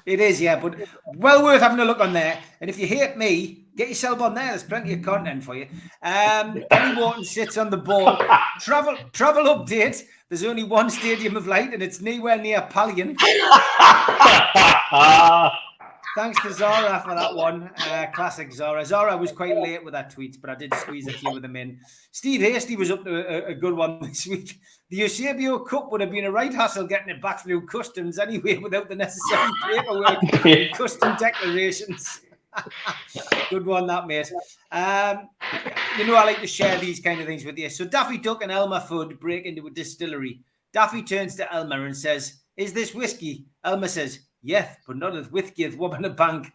S2: It is, yeah, but well worth having a look on there. And if you hate me, get yourself on there. There's plenty of content for you. Danny Wharton sits on the ball. Travel update. There's only one Stadium of Light, and it's nowhere near Pallion. Thanks to Zara for that one. Classic Zara. Zara was quite late with that tweet, but I did squeeze a few of them in. Steve Hasty was up to a good one this week. The Eusebio Cup would have been a right hassle getting it back through customs anyway without the necessary paperwork and custom declarations. Good one, that, mate. You know I like to share these kind of things with you. So Daffy Duck and Elmer Fudd break into a distillery. Daffy turns to Elmer and says, "Is this whiskey?" Elmer says, "Yes, but not as whiskey as woman a bank."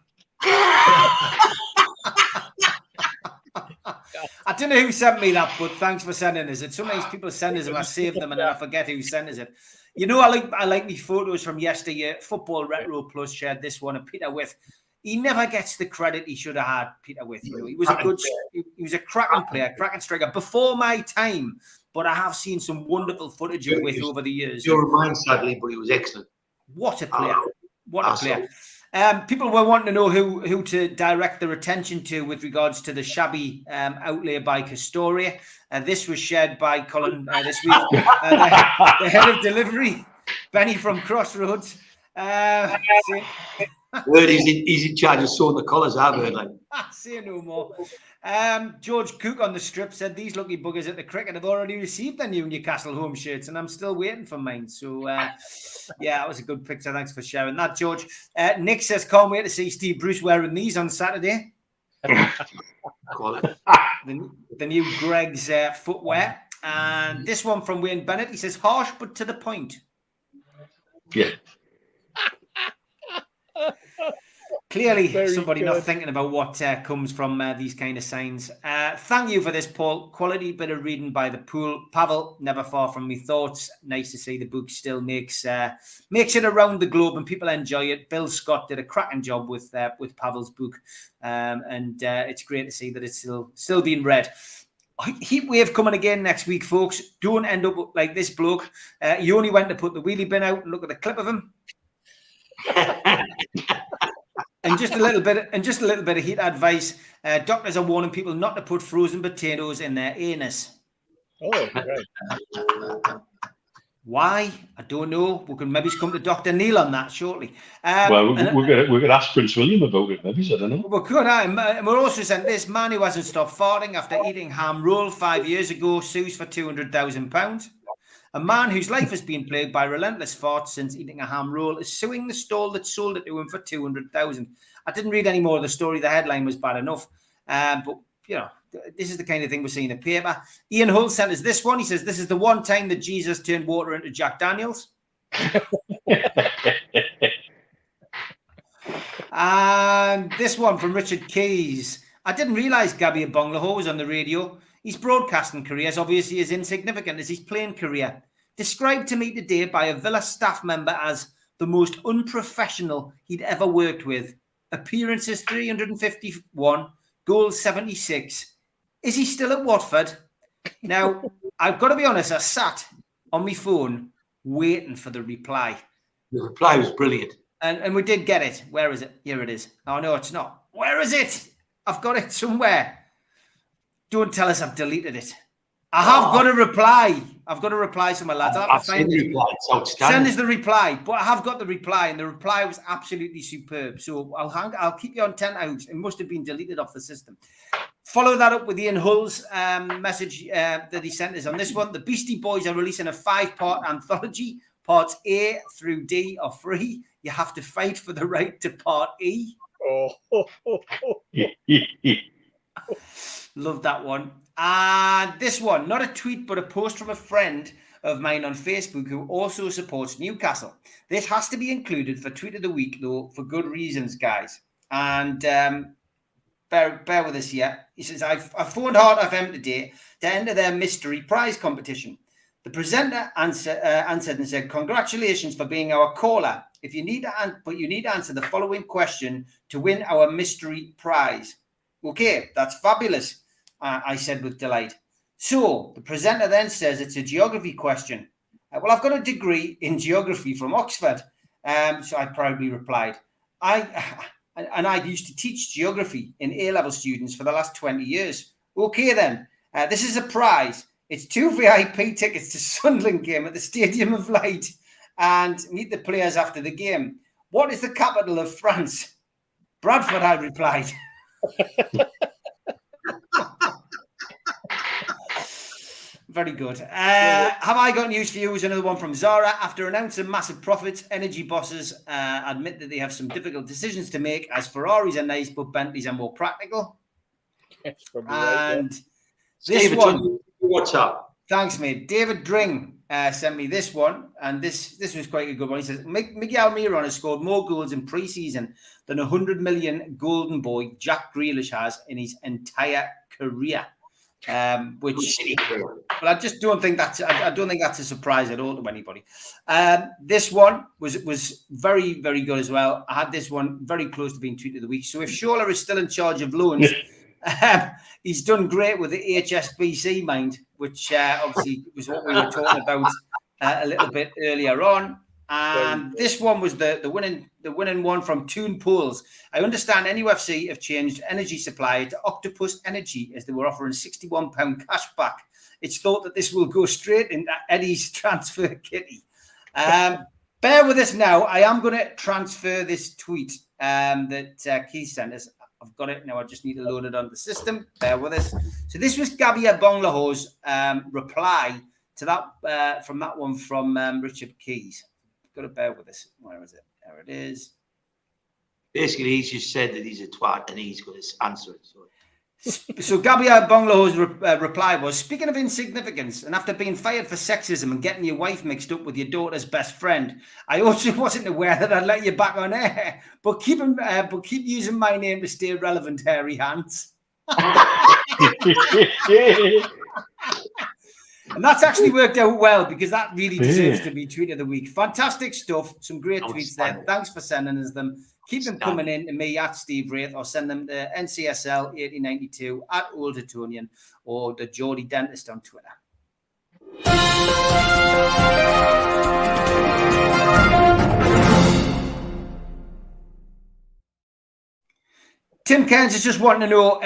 S2: I don't know who sent me that, but thanks for sending us it. Sometimes people send us them, I save them, and then I forget who sent us it. You know, I like me photos from yesteryear. Football Retro Plus shared this one of Peter With. He never gets the credit he should have had, Peter With. You know, he was a cracking player, cracking striker before my time. But I have seen some wonderful footage of With over the years.
S4: You're mine, sadly, but he was excellent.
S2: What a player! What a player! People were wanting to know who to direct their attention to with regards to the shabby outlay by Castoria. This was shared by Colin this week. The head of delivery, Benny from Crossroads.
S4: Word he's in charge of sewing the collars, I've heard. Like.
S2: Say no more. George Cook on the strip said these lucky buggers at the cricket have already received their new Newcastle home shirts, and I'm still waiting for mine. So, yeah, that was a good picture. Thanks for sharing that, George. Nick says, can't wait to see Steve Bruce wearing these on Saturday. the new Greg's footwear. And this one from Wayne Bennett. He says, harsh but to the point.
S3: Yeah.
S2: Clearly, somebody not thinking about what comes from these kind of signs. Thank you for this, Paul. Quality bit of reading by the pool. Pavel, never far from me thoughts. Nice to see the book still makes it around the globe and people enjoy it. Bill Scott did a cracking job with Pavel's book, and it's great to see that it's still being read. Heat wave coming again next week, folks. Don't end up like this bloke. You only went to put the wheelie bin out and look at the clip of him. And just a little bit of heat advice. Doctors are warning people not to put frozen potatoes in their anus.
S5: Oh, right.
S2: Why? I don't know. We can maybe come to Dr. Neil on that shortly.
S3: We're going to ask Prince William about it, maybe. I don't know.
S2: We could. And we're also saying this man who hasn't stopped farting after eating ham roll 5 years ago sues for £200,000. A man whose life has been plagued by relentless farts since eating a ham roll is suing the stall that sold it to him for $200,000. I didn't read any more of the story. The headline was bad enough. But, you know, this is the kind of thing we're seeing in the paper. Ian Hull sent us this one. He says, this is the one time that Jesus turned water into Jack Daniels. And this one from Richard Keys. I didn't realise Gabby Abonglaho was on the radio. His broadcasting career is obviously as insignificant as his playing career. Described to me today by a Villa staff member as the most unprofessional he'd ever worked with. Appearances 351, goals 76. Is he still at Watford? Now, I've got to be honest, I sat on my phone waiting for the reply.
S4: The reply was brilliant.
S2: And we did get it. Where is it? Here it is. Oh, no, it's not. Where is it? I've got it somewhere. Don't tell us I've deleted it. I have got a reply. I've got a reply to my lads.
S4: I've seen the reply. It's outstanding.
S2: Send us the reply. But I have got the reply, and the reply was absolutely superb. So I'll keep you on 10 out. It must have been deleted off the system. Follow that up with Ian Hull's message that he sent us on this one. The Beastie Boys are releasing a 5-part anthology. Parts A through D are free. You have to fight for the right to part E. Love that one. And this one, not a tweet, but a post from a friend of mine on Facebook who also supports Newcastle. This has to be included for Tweet of the Week, though, for good reasons, guys. And bear with us here. He says, I phoned Heart FM today to enter their mystery prize competition. The presenter answered and said, congratulations for being our caller. But you need to answer the following question to win our mystery prize. Okay, that's fabulous, I said with delight. So the presenter then says it's a geography question. Well, I've got a degree in geography from Oxford. So I proudly replied. I used to teach geography in A-level students for the last 20 years. Okay, then. This is a prize. It's 2 VIP tickets to Sunderland game at the Stadium of Light and meet the players after the game. What is the capital of France? Bradford, I replied. Very good. Have I got news for you? Is another one from Zara. After announcing massive profits, energy bosses admit that they have some difficult decisions to make, as Ferraris are nice, but Bentleys are more practical. And
S4: Steve,
S2: this one,
S4: what's up?
S2: Thanks, mate. David Dring sent me this one, and this was quite a good one. He says, Miguel Almiron has scored more goals in pre-season than 100 million golden boy Jack Grealish has in his entire career. Which, but I just don't think that's a surprise at all to anybody. This one was very, very good as well. I had this one very close to being tweet of the week. So if Shearer is still in charge of loans, he's done great with the HSBC mind, which obviously was what we were talking about a little bit earlier on. And this one was the winning one from Toon Pools. I understand NUFC have changed energy supply to Octopus Energy as they were offering £61 cash back. It's thought that this will go straight into Eddie's transfer kitty. Bear with us now. I am going to transfer this tweet that Keith sent us. I've got it now. I just need to load it on the system. Bear with us. So this was Gabia Bonglaho's reply to that from that one from Richard Keys. Got to bear with us. Where is it? There it is.
S4: Basically, he's just said that he's a twat and he's going to answer it.
S2: So Gabia Bonglaho's reply was, speaking of insignificance, and after being fired for sexism and getting your wife mixed up with your daughter's best friend, I also wasn't aware that I'd let you back on air. But keep using my name to stay relevant, hairy hands. And that's actually worked out well because that really deserves to be tweet of the week. Fantastic stuff. Some great tweets there. Thanks for sending us them. Keep them coming in to me at Steve Wraith or send them to NCSL 8092 at Old Etonian or the Geordie Dentist on Twitter. Tim Cairns is just wanting to know,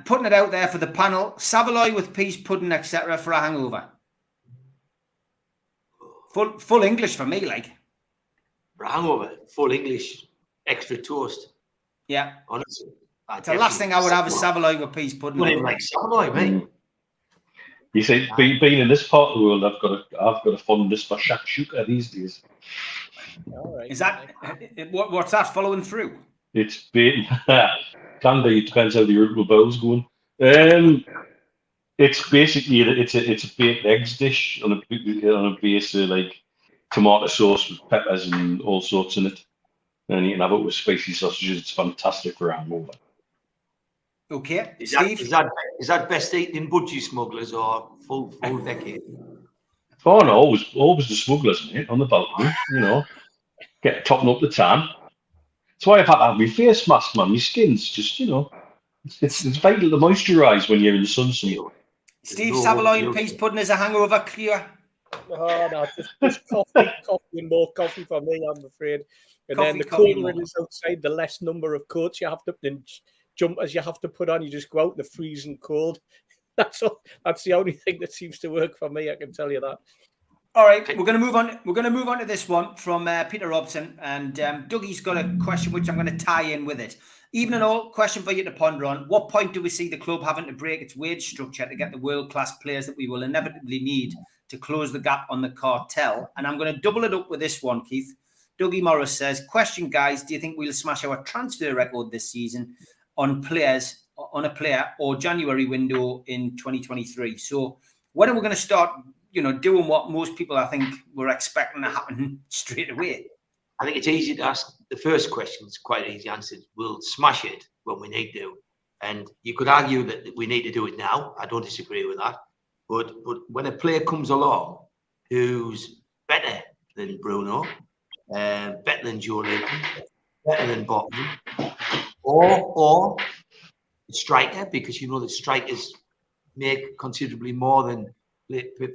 S2: putting it out there for the panel, Savaloy with peas, pudding, etc. for a hangover. Full English for me, like.
S4: For a hangover, full English, extra toast.
S2: Yeah.
S4: Honestly.
S2: It's the last thing I would have is Savaloy with peas, pudding.
S4: Not even like Savaloy, mate.
S3: You see, being in this part of the world, I've got a fondness for shakshuka these days.
S5: All right.
S2: Is that what's that following through?
S3: It's been can be, it depends how the irritable bowel's going. It's basically it's a baked eggs dish on a base of like tomato sauce with peppers and all sorts in it, and you can have it with spicy sausages. It's fantastic for a hangover.
S2: Okay,
S4: Steve, is that best eaten in budgie smugglers or full decade?
S3: Oh no, always the smugglers, mate, on the balcony. You know, get topping up the tan. That's why I've had to have my face mask, man. My skin's just, you know, it's vital to moisturise when you're in the sun.
S2: Steve, Savaloy and peas pudding is a hangover cure.
S5: Oh no, just coffee and more coffee for me, I'm afraid. And then the colder it is outside, the less number of coats you have to and jumpers you have to put on. You just go out in the freezing cold. That's all. That's the only thing that seems to work for me. I can tell you that.
S2: All right, we're going to move on. We're going to move on to this one from Peter Robson, and Dougie's got a question which I'm going to tie in with it. Even and all, question for you to ponder on: what point do we see the club having to break its wage structure to get the world-class players that we will inevitably need to close the gap on the cartel? And I'm going to double it up with this one, Keith. Dougie Morris says, question, guys, do you think we'll smash our transfer record this season on a player or January window in 2023? So when are we going to start, doing what most people, I think, were expecting to happen straight away?
S4: I think it's easy to ask. The first question is quite easy answered. We'll smash it when we need to. And you could argue that we need to do it now. I don't disagree with that. But when a player comes along who's better than Bruno, better than Joe Linton, better than Botman, or a striker, because you know that strikers make considerably more than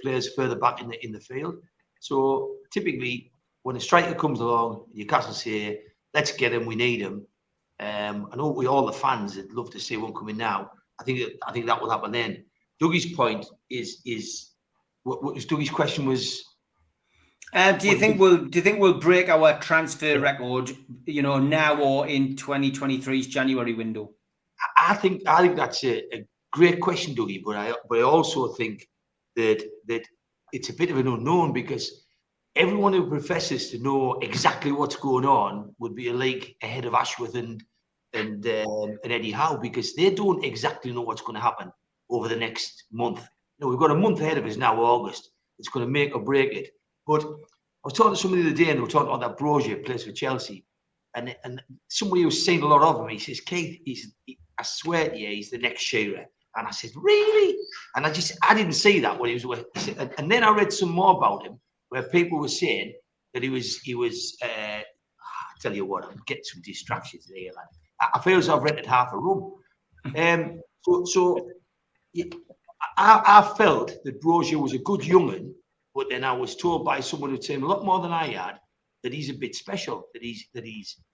S4: players further back in the field. So typically, when a striker comes along, Newcastle say, "Let's get him. We need him." I know all the fans would love to see one coming now. I think that will happen then. Dougie's point is what was Dougie's question was.
S2: Do you think we'll break our transfer record, now or in 2023's January window?
S4: I think that's a great question, Dougie. But I also think that it's a bit of an unknown, because everyone who professes to know exactly what's going on would be a league ahead of Ashworth and Eddie Howe, because they don't exactly know what's going to happen over the next month. we've got a month ahead of us now, August. It's going to make or break it. But I was talking to somebody the other day, and they were talking about that Brozier plays for Chelsea, and somebody who's seen a lot of him, he says, Keith, I swear to you, he's the next Shearer. And I said, really? And I didn't see that when he was with. And then I read some more about him, where people were saying that he was. I tell you what, I'm getting some distractions here, lad. I feel as I've rented half a room. I felt that Brozier was a good young'un, but then I was told by someone who'd seen a lot more than I had that he's a bit special, that he's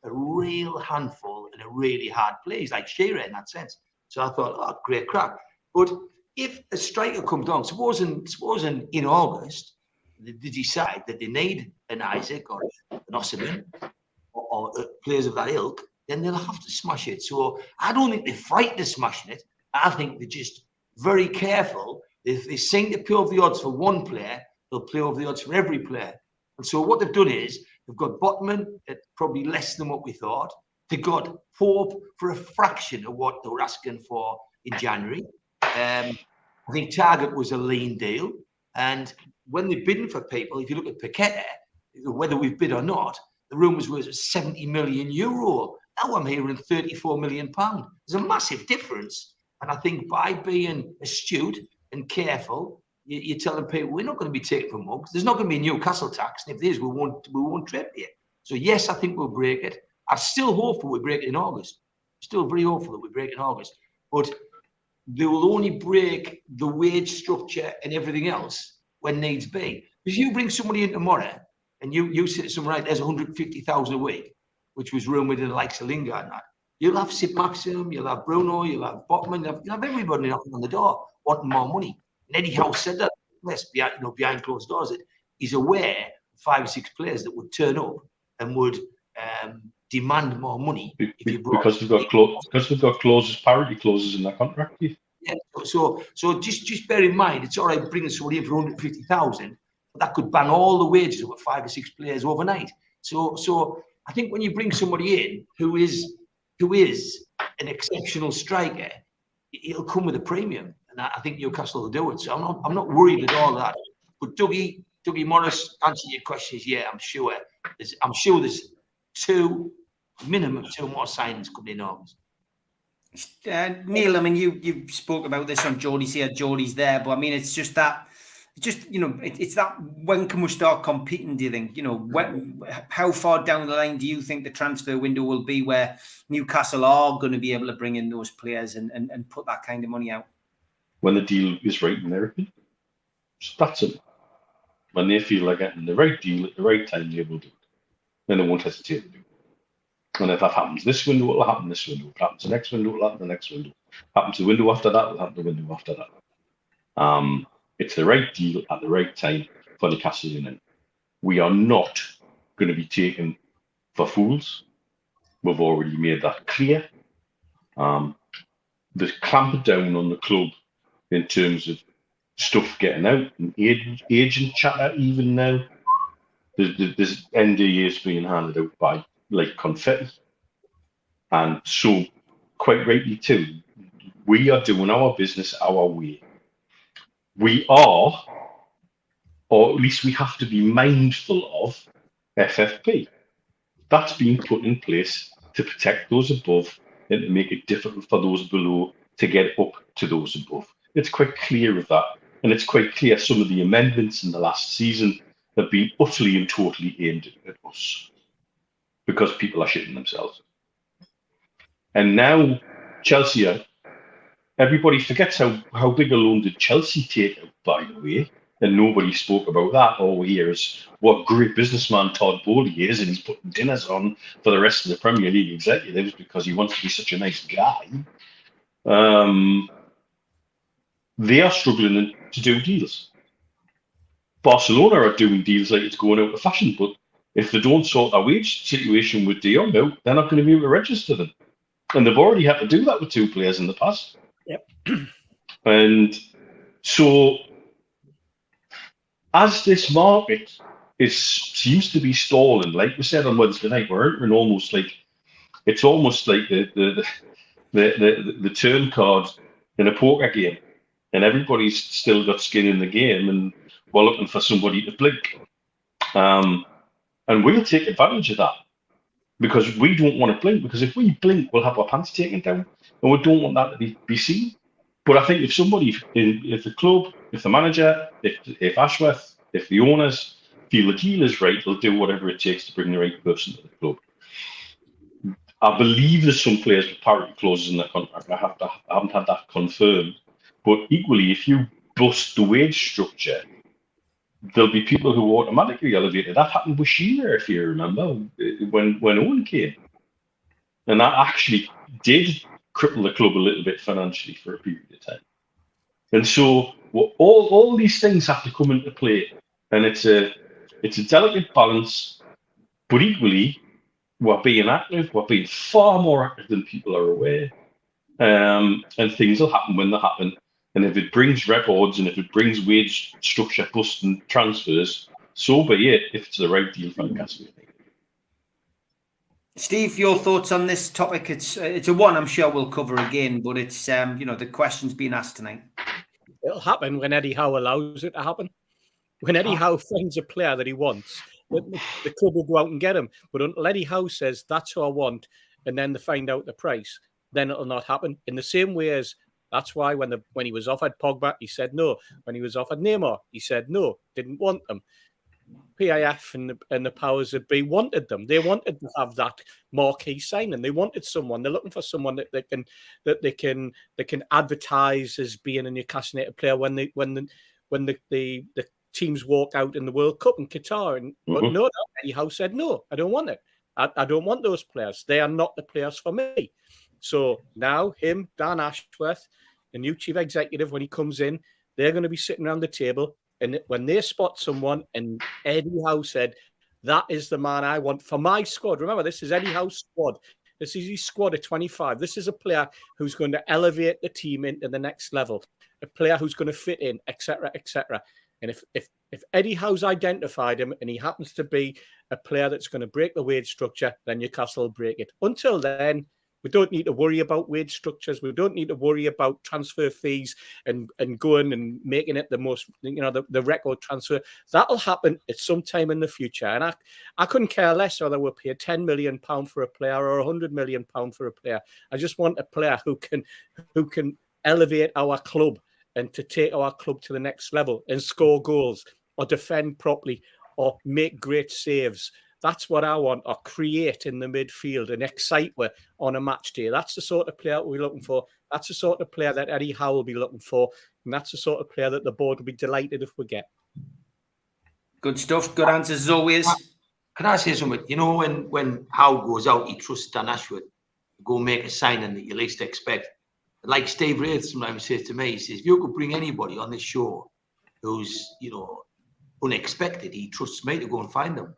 S4: a real handful and a really hard player. He's like Shearer in that sense. So I thought, oh, great crack. But if a striker comes down, supposing in August, they decide that they need an Isaac or an Osimhen or players of that ilk, then they'll have to smash it. So I don't think they're frightened of smashing it. I think they're just very careful. If they seem to play over the odds for one player, they'll play over the odds for every player. And so what they've done is they've got Botman at probably less than what we thought. They got Hope for a fraction of what they were asking for in January. I think Target was a lean deal. And when they're bidding for people, if you look at Paqueta, whether we've bid or not, the rumours was 70 million euro. Now I'm hearing 34 million pound. There's a massive difference. And I think by being astute and careful, you're telling people we're not going to be taken for mugs. There's not going to be a Newcastle tax. And if there is, we won't trade you. So yes, I think we'll break it. I'm still hopeful we break it in August. Still very hopeful that we break it in August. But they will only break the wage structure and everything else when needs be. Because you bring somebody in tomorrow and you sit to someone, right, there's 150,000 a week, which was rumoured in the likes of Lingard and that. You'll have Sid Maxim, you'll have Bruno, you'll have Botman, you'll have everybody knocking on the door wanting more money. And Eddie Howe said that behind closed doors, that he's aware of 5 or 6 players that would turn up and would demand more money if you brought
S3: because we've got clauses, parity clauses in that contract.
S4: Yeah. So just bear in mind, it's all right bringing somebody in for 150,000, but that could ban all the wages of 5 or 6 players overnight. So I think when you bring somebody in who is an exceptional striker, it'll come with a premium, and I think Newcastle will do it. So I'm not worried at all that. But Dougie Morris, answer your questions. Yeah, I'm sure there's minimum 2 more signings coming in August.
S2: Neil, I mean, you spoke about this on Geordie's here, Geordie's there, but I mean, it's just that, it's that when can we start competing, do you think? How far down the line do you think the transfer window will be where Newcastle are going to be able to bring in those players and put that kind of money out?
S3: When the deal is right in their opinion. That's it. When they feel like getting the right deal at the right time, they will do it. Then they won't hesitate to do it. And if that happens this window, it'll happen this window. If it happens the next window, it'll happen the next window. Happens the window after that, it'll happen the window after that. It's the right deal at the right time for Newcastle United. We are not going to be taken for fools. We've already made that clear. There's clamped down on the club in terms of stuff getting out and agent chatter even now. There's NDAs being handed out by like confetti. And so, quite rightly too, we are doing our business our way. We are, or at least we have to be mindful of FFP. That's been put in place to protect those above and to make it difficult for those below to get up to those above. It's quite clear of that. And it's quite clear some of the amendments in the last season have been utterly and totally aimed at us because people are shitting themselves. And now Chelsea, everybody forgets how big a loan did Chelsea take out, by the way, and nobody spoke about that. All we hear is what great businessman Todd Bowley is, and he's putting dinners on for the rest of the Premier League executives because he wants to be such a nice guy. They are struggling to do deals. Barcelona are doing deals like it's going out of fashion, but if they don't sort their wage situation with De Jong out, they're not going to be able to register them. And they've already had to do that with 2 players in the past.
S5: Yep.
S3: And so, as this market seems to be stalling, like we said on Wednesday night, we're entering almost like it's almost like the turn card in a poker game. and everybody's still got skin in the game, and we're looking for somebody to blink. And we'll take advantage of that because we don't want to blink, because if we blink, we'll have our pants taken down, and we don't want that to be seen. But I think if somebody, if the club, if the manager, if Ashworth, if the owners feel the deal is right, they'll do whatever it takes to bring the right person to the club. I believe there's some players with parity clauses in their contract. I haven't had that confirmed. But equally, if you bust the wage structure, there'll be people who are automatically elevated. That happened with Shearer, if you remember, when Owen came. And that actually did cripple the club a little bit financially for a period of time. And so all these things have to come into play. And it's a delicate balance, but equally, we're being active. We're being far more active than people are aware. And things will happen when they happen. And if it brings records and if it brings wage structure busting transfers, so be it, if it's the right deal for Newcastle.
S2: Steve, your thoughts on this topic? It's a one I'm sure we'll cover again, but it's the question's being asked tonight.
S5: It'll happen when Eddie Howe allows it to happen. When Eddie Howe finds a player that he wants, the club will go out and get him. But until Eddie Howe says, that's who I want, and then they find out the price, then it'll not happen. In the same way as that's why when he was offered Pogba, he said no. When he was offered Neymar, he said no, didn't want them. PIF and the powers that be wanted them. They wanted to have that marquee signing. They wanted someone. They're looking for someone that they can advertise as being a Newcastle United player when the teams walk out in the World Cup in Qatar. But no, Eddie Howe said no. I don't want it. I don't want those players. They are not the players for me. So now him, Dan Ashworth, the new chief executive, when he comes in, they're going to be sitting around the table. And when they spot someone, and Eddie Howe said, that is the man I want for my squad. Remember, this is Eddie Howe's squad. This is his squad at 25. This is a player who's going to elevate the team into the next level, a player who's going to fit in, etc., etc. And if Eddie Howe's identified him and he happens to be a player that's going to break the wage structure, then Newcastle will break it. Until then, we don't need to worry about wage structures. We don't need to worry about transfer fees and going and making it the most, the record transfer. That'll happen at some time in the future. And I couldn't care less whether we'll pay £10 million for a player or £100 million for a player. I just want a player who can elevate our club and to take our club to the next level and score goals or defend properly or make great saves. That's what I want, or create in the midfield and excite me on a match day. That's the sort of player we're looking for. That's the sort of player that Eddie Howe will be looking for. And that's the sort of player that the board will be delighted if we get.
S2: Good stuff. Good answers as always.
S4: Can I say something? You know, when Howe goes out, he trusts Dan Ashworth to go make a signing that you least expect. Like Steve Wraith sometimes says to me, he says, if you could bring anybody on this show who's, unexpected, he trusts me to go and find them.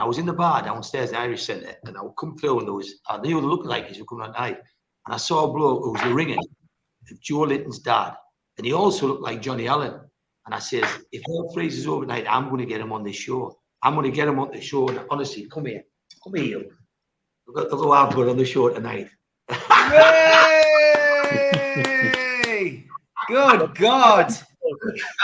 S4: I was in the bar downstairs in the Irish Centre, and I would come through, and I knew the lookalikes who come at night. And I saw a bloke who was the ringer of Joe Linton's dad, and he also looked like Johnny Allen. And I says, if hell freezes overnight, I'm going to get him on this show. I'm going to get him on the show. And honestly, come here. Look how I've got on the show tonight.
S2: Yay! Good God.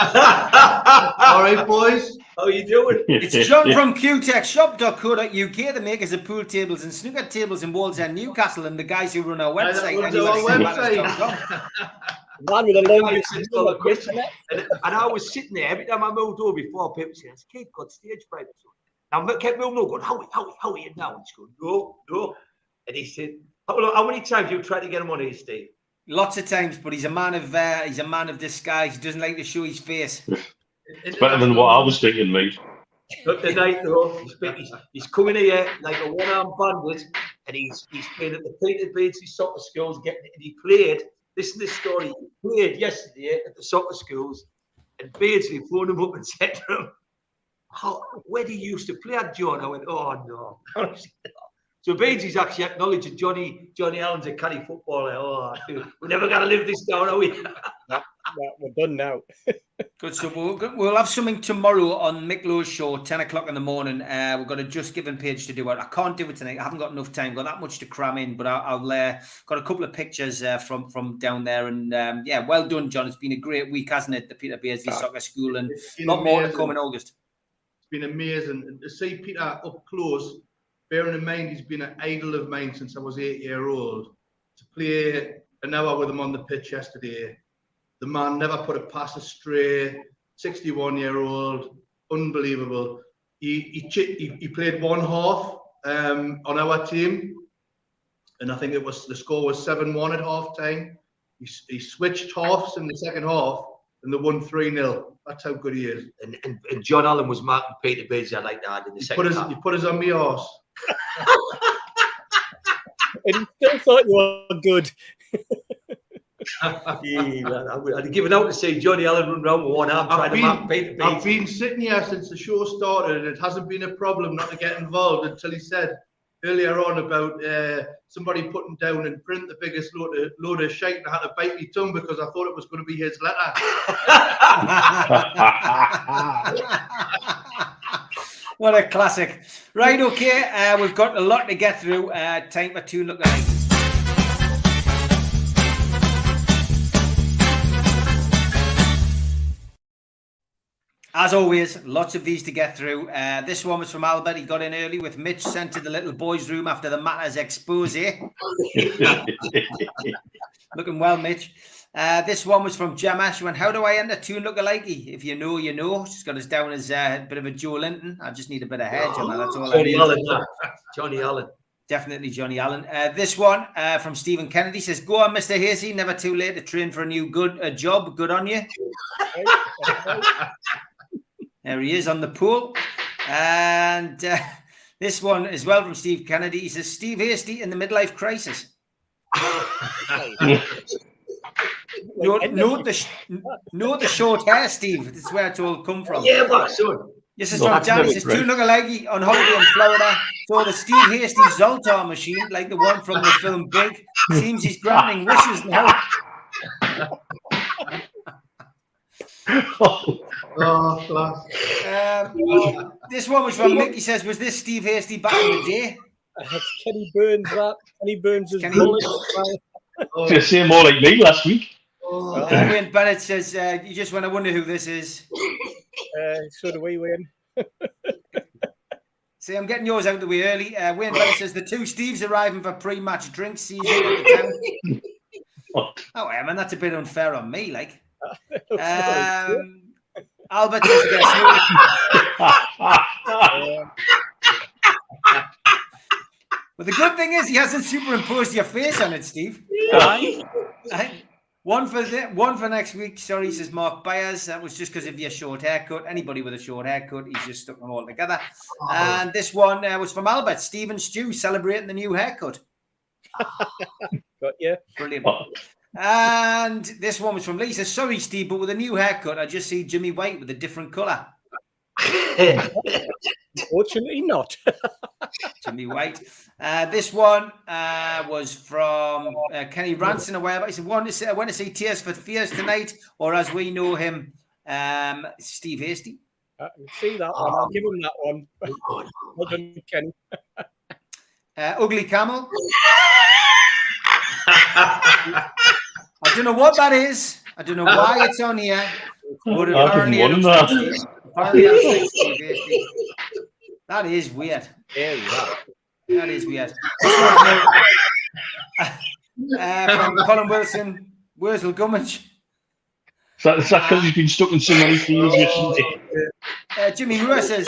S4: All right, boys. How are you doing?
S2: It's John from qtechshop.co.uk, the makers of pool tables and snooker tables in Walsall, Newcastle, and the guys who run our website.
S5: Man with a
S4: question. And I was sitting there every time I moved over before, people said, this kid got stage fright. Now I kept moving over, going, how are you now? And he's going, no. And he said, how many times have you tried to get him on here, Steve?
S2: Lots of times, but he's a man of disguise. He doesn't like to show his face.
S3: It's better than what I was thinking, mate.
S4: But tonight, though, he's coming here like a one-armed bandit, and he's playing at the Peter Beardsley soccer schools. And he played. Listen to this story. He played yesterday at the soccer schools, and Beardsley phoned him up and said to him, "Where do you used to play at, John?" I went, "Oh no." So Beardsley's actually acknowledged that Johnny Allen's a canny footballer. Oh, dude, we're never going to live this down, are we?
S5: we're done now.
S2: Good. So we'll have something tomorrow on Mick Lowe's show, 10 o'clock in the morning. We've got a Just Giving page to do it. I can't do it tonight. I haven't got enough time. Got that much to cram in, but I'll got a couple of pictures from down there. And yeah, well done, John. It's been a great week, hasn't it? The Peter Beardsley Soccer School, and a lot more to come in August.
S6: It's been amazing. And to see Peter up close, bearing in mind he's been an idol of mine since I was 8 years old. To play an hour with him on the pitch yesterday, the man never put a pass astray. 61-year-old, unbelievable. He played one half on our team, and I think the score was 7-1 at half time. He switched halves in the second half, and they won 3-0. That's how good he is.
S4: And John Allen was marking Peter Beardsley, I'd like to add, in the second half. He
S6: put us on me arse.
S5: And he still thought you were good.
S4: I'd given out to see Johnny Allen run round with one arm trying to mark Peter Beardsley.
S6: I've been sitting here since the show started, and it hasn't been a problem not to get involved until he said earlier on about somebody putting down in print the biggest load of shite, and I had to bite my tongue because I thought it was going to be his letter.
S2: What a classic. Right, okay. We've got a lot to get through. Time for two lookalikes. As always, lots of these to get through. This one was from Albert. He got in early with Mitch sent to the little boys' room after the matters expose. Looking well, Mitch. This one was from Gemma. She went, how do I enter two lookalikey? If you know, you know. She's got us down as a bit of a Joe Linton. I just need a bit of hair, Gemma. That's all
S4: Johnny Allen. Johnny Allen.
S2: Definitely Johnny Allen. This one from Stephen Kennedy says, go on, Mr. Hasey. Never too late to train for a new job. Good on you. There he is on the pool. And this one as well from Steve Kennedy. He says, Steve Hasty in the midlife crisis. Note the short hair, Steve. That's where it's all come from.
S4: Yeah, but son.
S2: This is from Dan. He says, two lookalikey on holiday in Florida. So the Steve Hasty Zoltar machine, like the one from the film Big, seems he's granting wishes now. This one was from Mick. He says, was this Steve Hasty back in the day?
S5: That's Kenny Burns. Kenny Burns is
S3: just saying more like me last week.
S2: Wayne Bennett says, you just want to wonder who this is.
S5: So do we, Wayne.
S2: See, I'm getting yours out of the way early. Wayne Bennett says, the two Steves arriving for pre-match drink season at the town. Oh, I mean, that's a bit unfair on me, like. Albert says, guess who? But the good thing is he hasn't superimposed your face on it, Steve. One for next week. Sorry, says Mark Byers. That was just because of your short haircut. Anybody with a short haircut, he's just stuck them all together. And this one was from Albert. Stephen Stew celebrating the new haircut.
S5: Got you.
S2: Brilliant. And this one was from Lisa. Sorry, Steve, but with a new haircut, I just see Jimmy White with a different colour.
S5: Fortunately not.
S2: Jimmy White. This one was from Kenny Ranson. He said, I want to see Tears for Fears tonight, or as we know him, Steve Hasty.
S5: See that one. I'll give him that one. Well done, Kenny.
S2: Ugly Camel. I don't know what that is. I don't know why it's on here. But apparently that is weird.
S5: There you are.
S2: That is weird. From Colin Wilson, Wurzel Gummidge.
S3: Is that because he's been stuck in so many fields recently?
S2: Jimmy Moore says,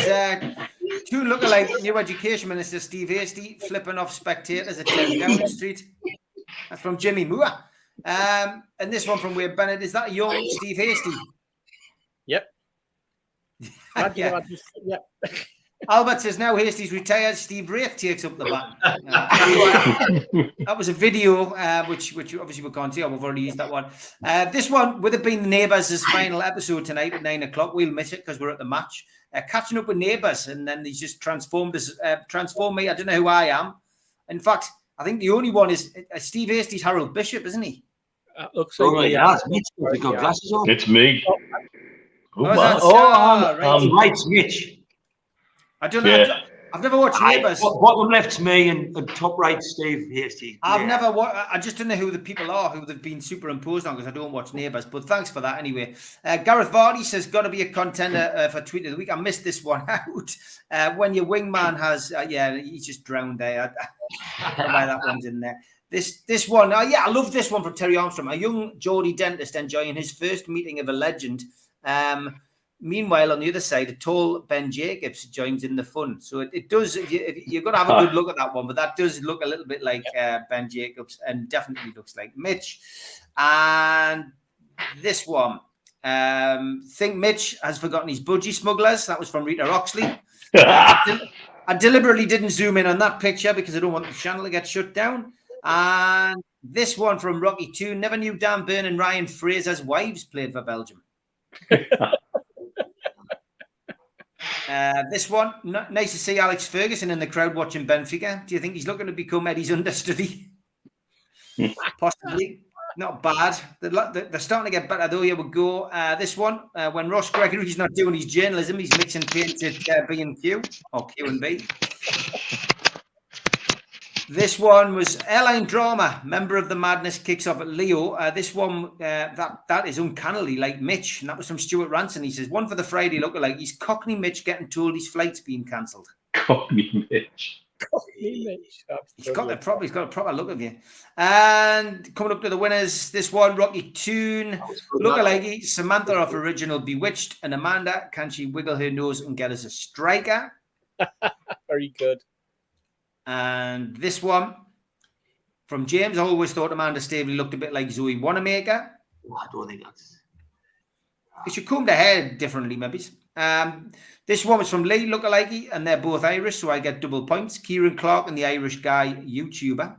S2: two lookalike new education minister Steve Hasty flipping off spectators at 10 Downing Street. That's from Jimmy Moore. And this one from Wade Bennett. Is that a young Steve Hasty?
S5: Yep.
S2: Yeah.
S5: Yep.
S2: Albert says, now Hasty's retired, Steve Wraith takes up the baton. That was a video, which obviously we can't see. We've already used that one. This one would have been Neighbours' final episode tonight at 9 o'clock. We'll miss it because we're at the match. Catching up with Neighbours, and then he's just transformed me. I don't know who I am. In fact, I think the only one is Steve Hasty's Harold Bishop, isn't he?
S5: Looks like
S4: Mitch with the good glasses on.
S3: It's me.
S4: Right, Mitch.
S2: I don't know.
S3: Yeah.
S2: I've never watched Neighbours.
S4: Bottom left's me and top right Steve Hasty.
S2: I've never watched. I just don't know who the people are who they've been superimposed on because I don't watch Neighbours. But thanks for that anyway. Gareth Vardy says got to be a contender for tweet of the week. I missed this one out. When your wingman has, he's just drowned there. I don't know why that one's in there. This one, I love this one from Terry Armstrong. A young Geordie dentist enjoying his first meeting of a legend. Meanwhile, on the other side, a tall Ben Jacobs joins in the fun. So it does, you're going to have a good look at that one, but that does look a little bit like Ben Jacobs and definitely looks like Mitch. And this one, think Mitch has forgotten his budgie smugglers. That was from Rita Oxley. I deliberately didn't zoom in on that picture because I don't want the channel to get shut down. And this one from Rocky 2, never knew Dan Burn and Ryan Fraser's wives played for Belgium. This one, nice to see Alex Ferguson in the crowd watching Benfica. Do you think he's looking to become Eddie's understudy? Possibly. Not bad. They're starting to get better though. Here we go. This one, when Ross Gregory's not doing his journalism, he's mixing paints at B&Q or Q&B. This one was Airline Drama. Member of the Madness kicks off at Leo. This one, that is uncannily like Mitch. And that was from Stuart Ranson. He says, one for the Friday lookalike. He's Cockney Mitch getting told his flight's being cancelled.
S3: Cockney Mitch.
S2: He's got a proper look of you. And coming up to the winners, this one, Rocky Toon. Lookalike, Samantha off original Bewitched. And Amanda, can she wiggle her nose and get us a striker?
S5: Very good.
S2: And this one from James, I always thought Amanda Staveley looked a bit like Zoe Wanamaker.
S4: I don't think that's...
S2: It should comb the hair differently, maybe. This one was from Lee Lookalike, and they're both Irish, so I get double points. Kieran Clark and the Irish guy YouTuber.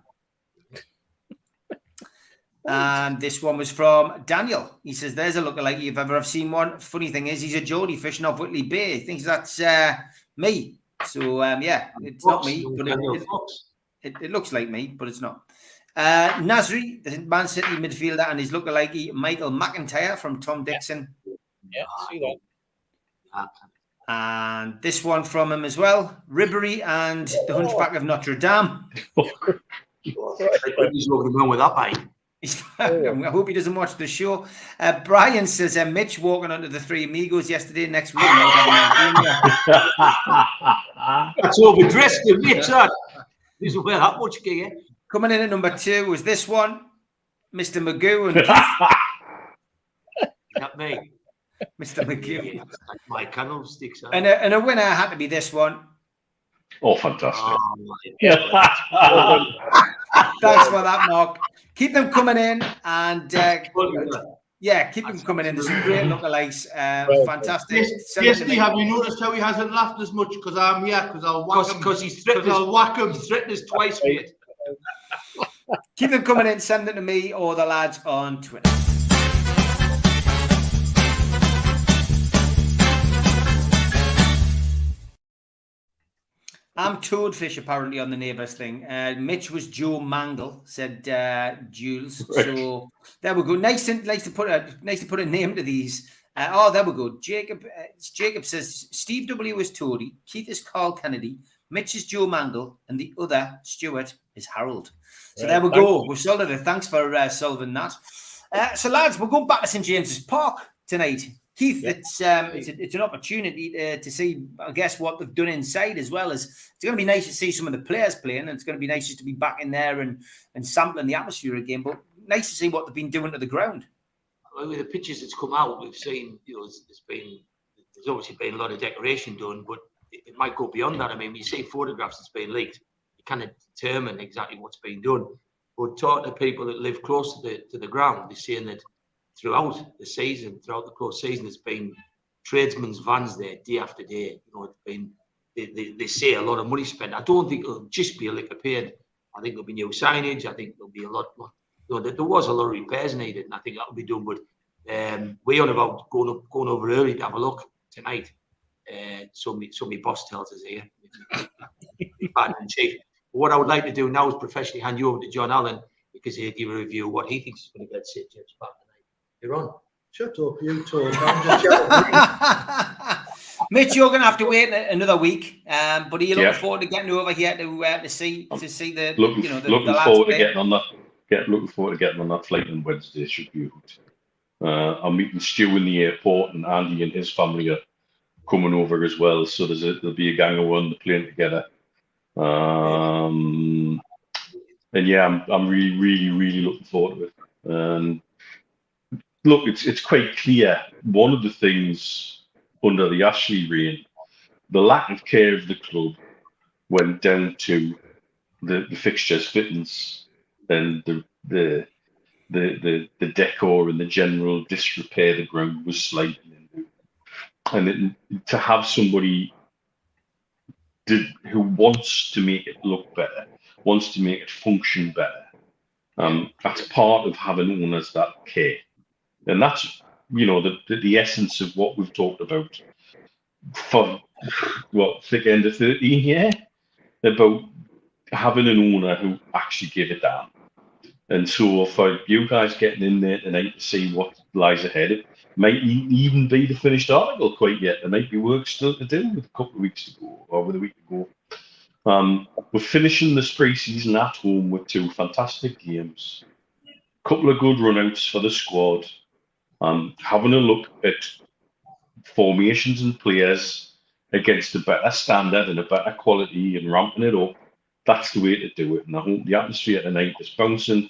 S2: And this one was from Daniel. He says, there's a lookalike if ever I've seen one. Funny thing is, he's a Geordie fishing off Whitley Bay. He thinks that's me. So, it's not me, but it looks like me, but it's not. Nasri, the Man City midfielder, and his lookalike, Michael McIntyre from Tom Dixon.
S5: Yeah, see that.
S2: And this one from him as well, Ribery and the Hunchback of Notre Dame.
S4: He's looking wrong with that, mate.
S2: I hope he doesn't watch the show. Brian says, Mitch walking onto the three Amigos yesterday. Next week,
S4: it's overdressed, Mitch. This is where that much gig, eh?
S2: Coming in at number 2 was this one, Mr. Magoo and Keith.
S4: Not me.
S2: Mr. Magoo.
S4: Yeah, my candlesticks.
S2: And a winner had to be this one.
S3: Oh, fantastic.
S2: Thanks for that, Mark. Keep them coming in and keep them coming in. There's some great lookalikes. Fantastic.
S6: Basically, have you noticed how he hasn't laughed as much because I'm here? Because I'll whack him.
S4: Because he's threatened us twice, mate.
S2: Keep them coming in. Send them to me or the lads on Twitter. I'm Toadfish apparently on the Neighbours thing. Mitch was Joe Mangle, said Jules. Right. So there we go. Nice to put a name to these. There we go. Jacob says Steve W is Toady, Keith is Carl Kennedy, Mitch is Joe Mangle, and the other Stuart is Harold. So there we go. We've solved it. Thanks for solving that. So lads, we're going back to St James's Park tonight. Keith, it's an opportunity to see, I guess, what they've done inside as well. As it's going to be nice to see some of the players playing, and it's going to be nice just to be back in there and sampling the atmosphere again. But nice to see what they've been doing to the ground.
S4: Well, with the pictures that's come out, we've seen, there's obviously been a lot of decoration done, but it might go beyond that. I mean, when you see photographs that's been leaked, you kind of determine exactly what's been done. But talking to people that live close to the ground, they're saying that throughout the close season, there's been tradesmen's vans there day after day. It's been they say a lot of money spent. I don't think it'll just be a lick of paint. I think there'll be new signage. I think there'll be a lot. There was a lot of repairs needed, and I think that'll be done. But we're on about going over early to have a look tonight. So my boss tells us here. Bad and cheap. What I would like to do now is professionally hand you over to John Allen. because he'll give a review of what he thinks is going to get St James Park tonight. You're on.
S6: Shut up, you talk. I'm just chatting.
S2: Mitch, you're going to have to wait another week, but are you looking forward to getting over here to see the
S3: looking forward to getting on that. Looking forward to getting on that flight on Wednesday. Should be good. I'm meeting Stu in the airport, and Andy and his family are coming over as well. So there'll be a gang of one on the plane together. And yeah, I'm really, really, really looking forward to it. And look, it's quite clear. One of the things under the Ashley reign, the lack of care of the club went down to the fixtures, fittings, and the decor and the general disrepair the ground was sliding into. And to have somebody who wants to make it look better, wants to make it function better, that's part of having owners that care. And that's, the essence of what we've talked about for, thick end of 13 years, about having an owner who actually give a damn. And so for you guys getting in there tonight to see what lies ahead, it might even be the finished article quite yet. There might be work still to do with a couple of weeks to go, or with a week to go. We're finishing this pre-season at home with 2 fantastic games, a couple of good run-outs for the squad, having a look at formations and players against a better standard and a better quality and ramping it up. That's the way to do it. And I hope the atmosphere tonight is bouncing.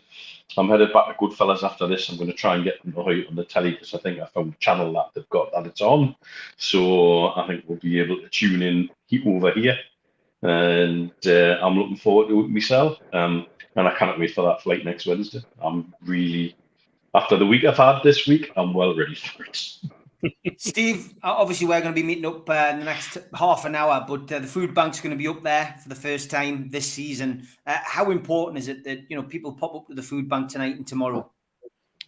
S3: I'm headed back to Goodfellas after this. I'm going to try and get them on the telly because I think I found a channel that they've got that it's on. So I think we'll be able to tune in over here. And I'm looking forward to it myself. And I can't wait for that flight next Wednesday. I'm really, after the week I've had this week, I'm well ready for it.
S2: Steve, obviously we're going to be meeting up in the next half an hour, but the food bank's going to be up there for the first time this season. How important is it that people pop up to the food bank tonight and tomorrow?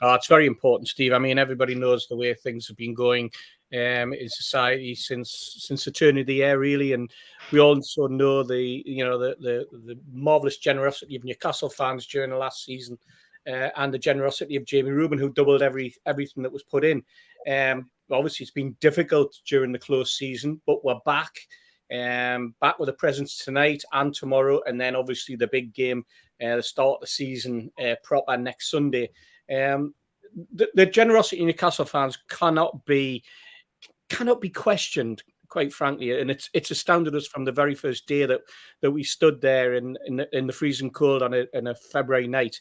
S5: It's very important, Steve. I mean, everybody knows the way things have been going in society since the turn of the year, really, and we also know the marvellous generosity of Newcastle fans during the last season, and the generosity of Jamie Rubin, who doubled everything that was put in. Obviously, it's been difficult during the close season, but we're back with a presence tonight and tomorrow, and then obviously the big game, the start of the season proper next Sunday. The generosity of Newcastle fans cannot be questioned, quite frankly, and it's astounded us from the very first day that we stood there in the freezing cold on a February night,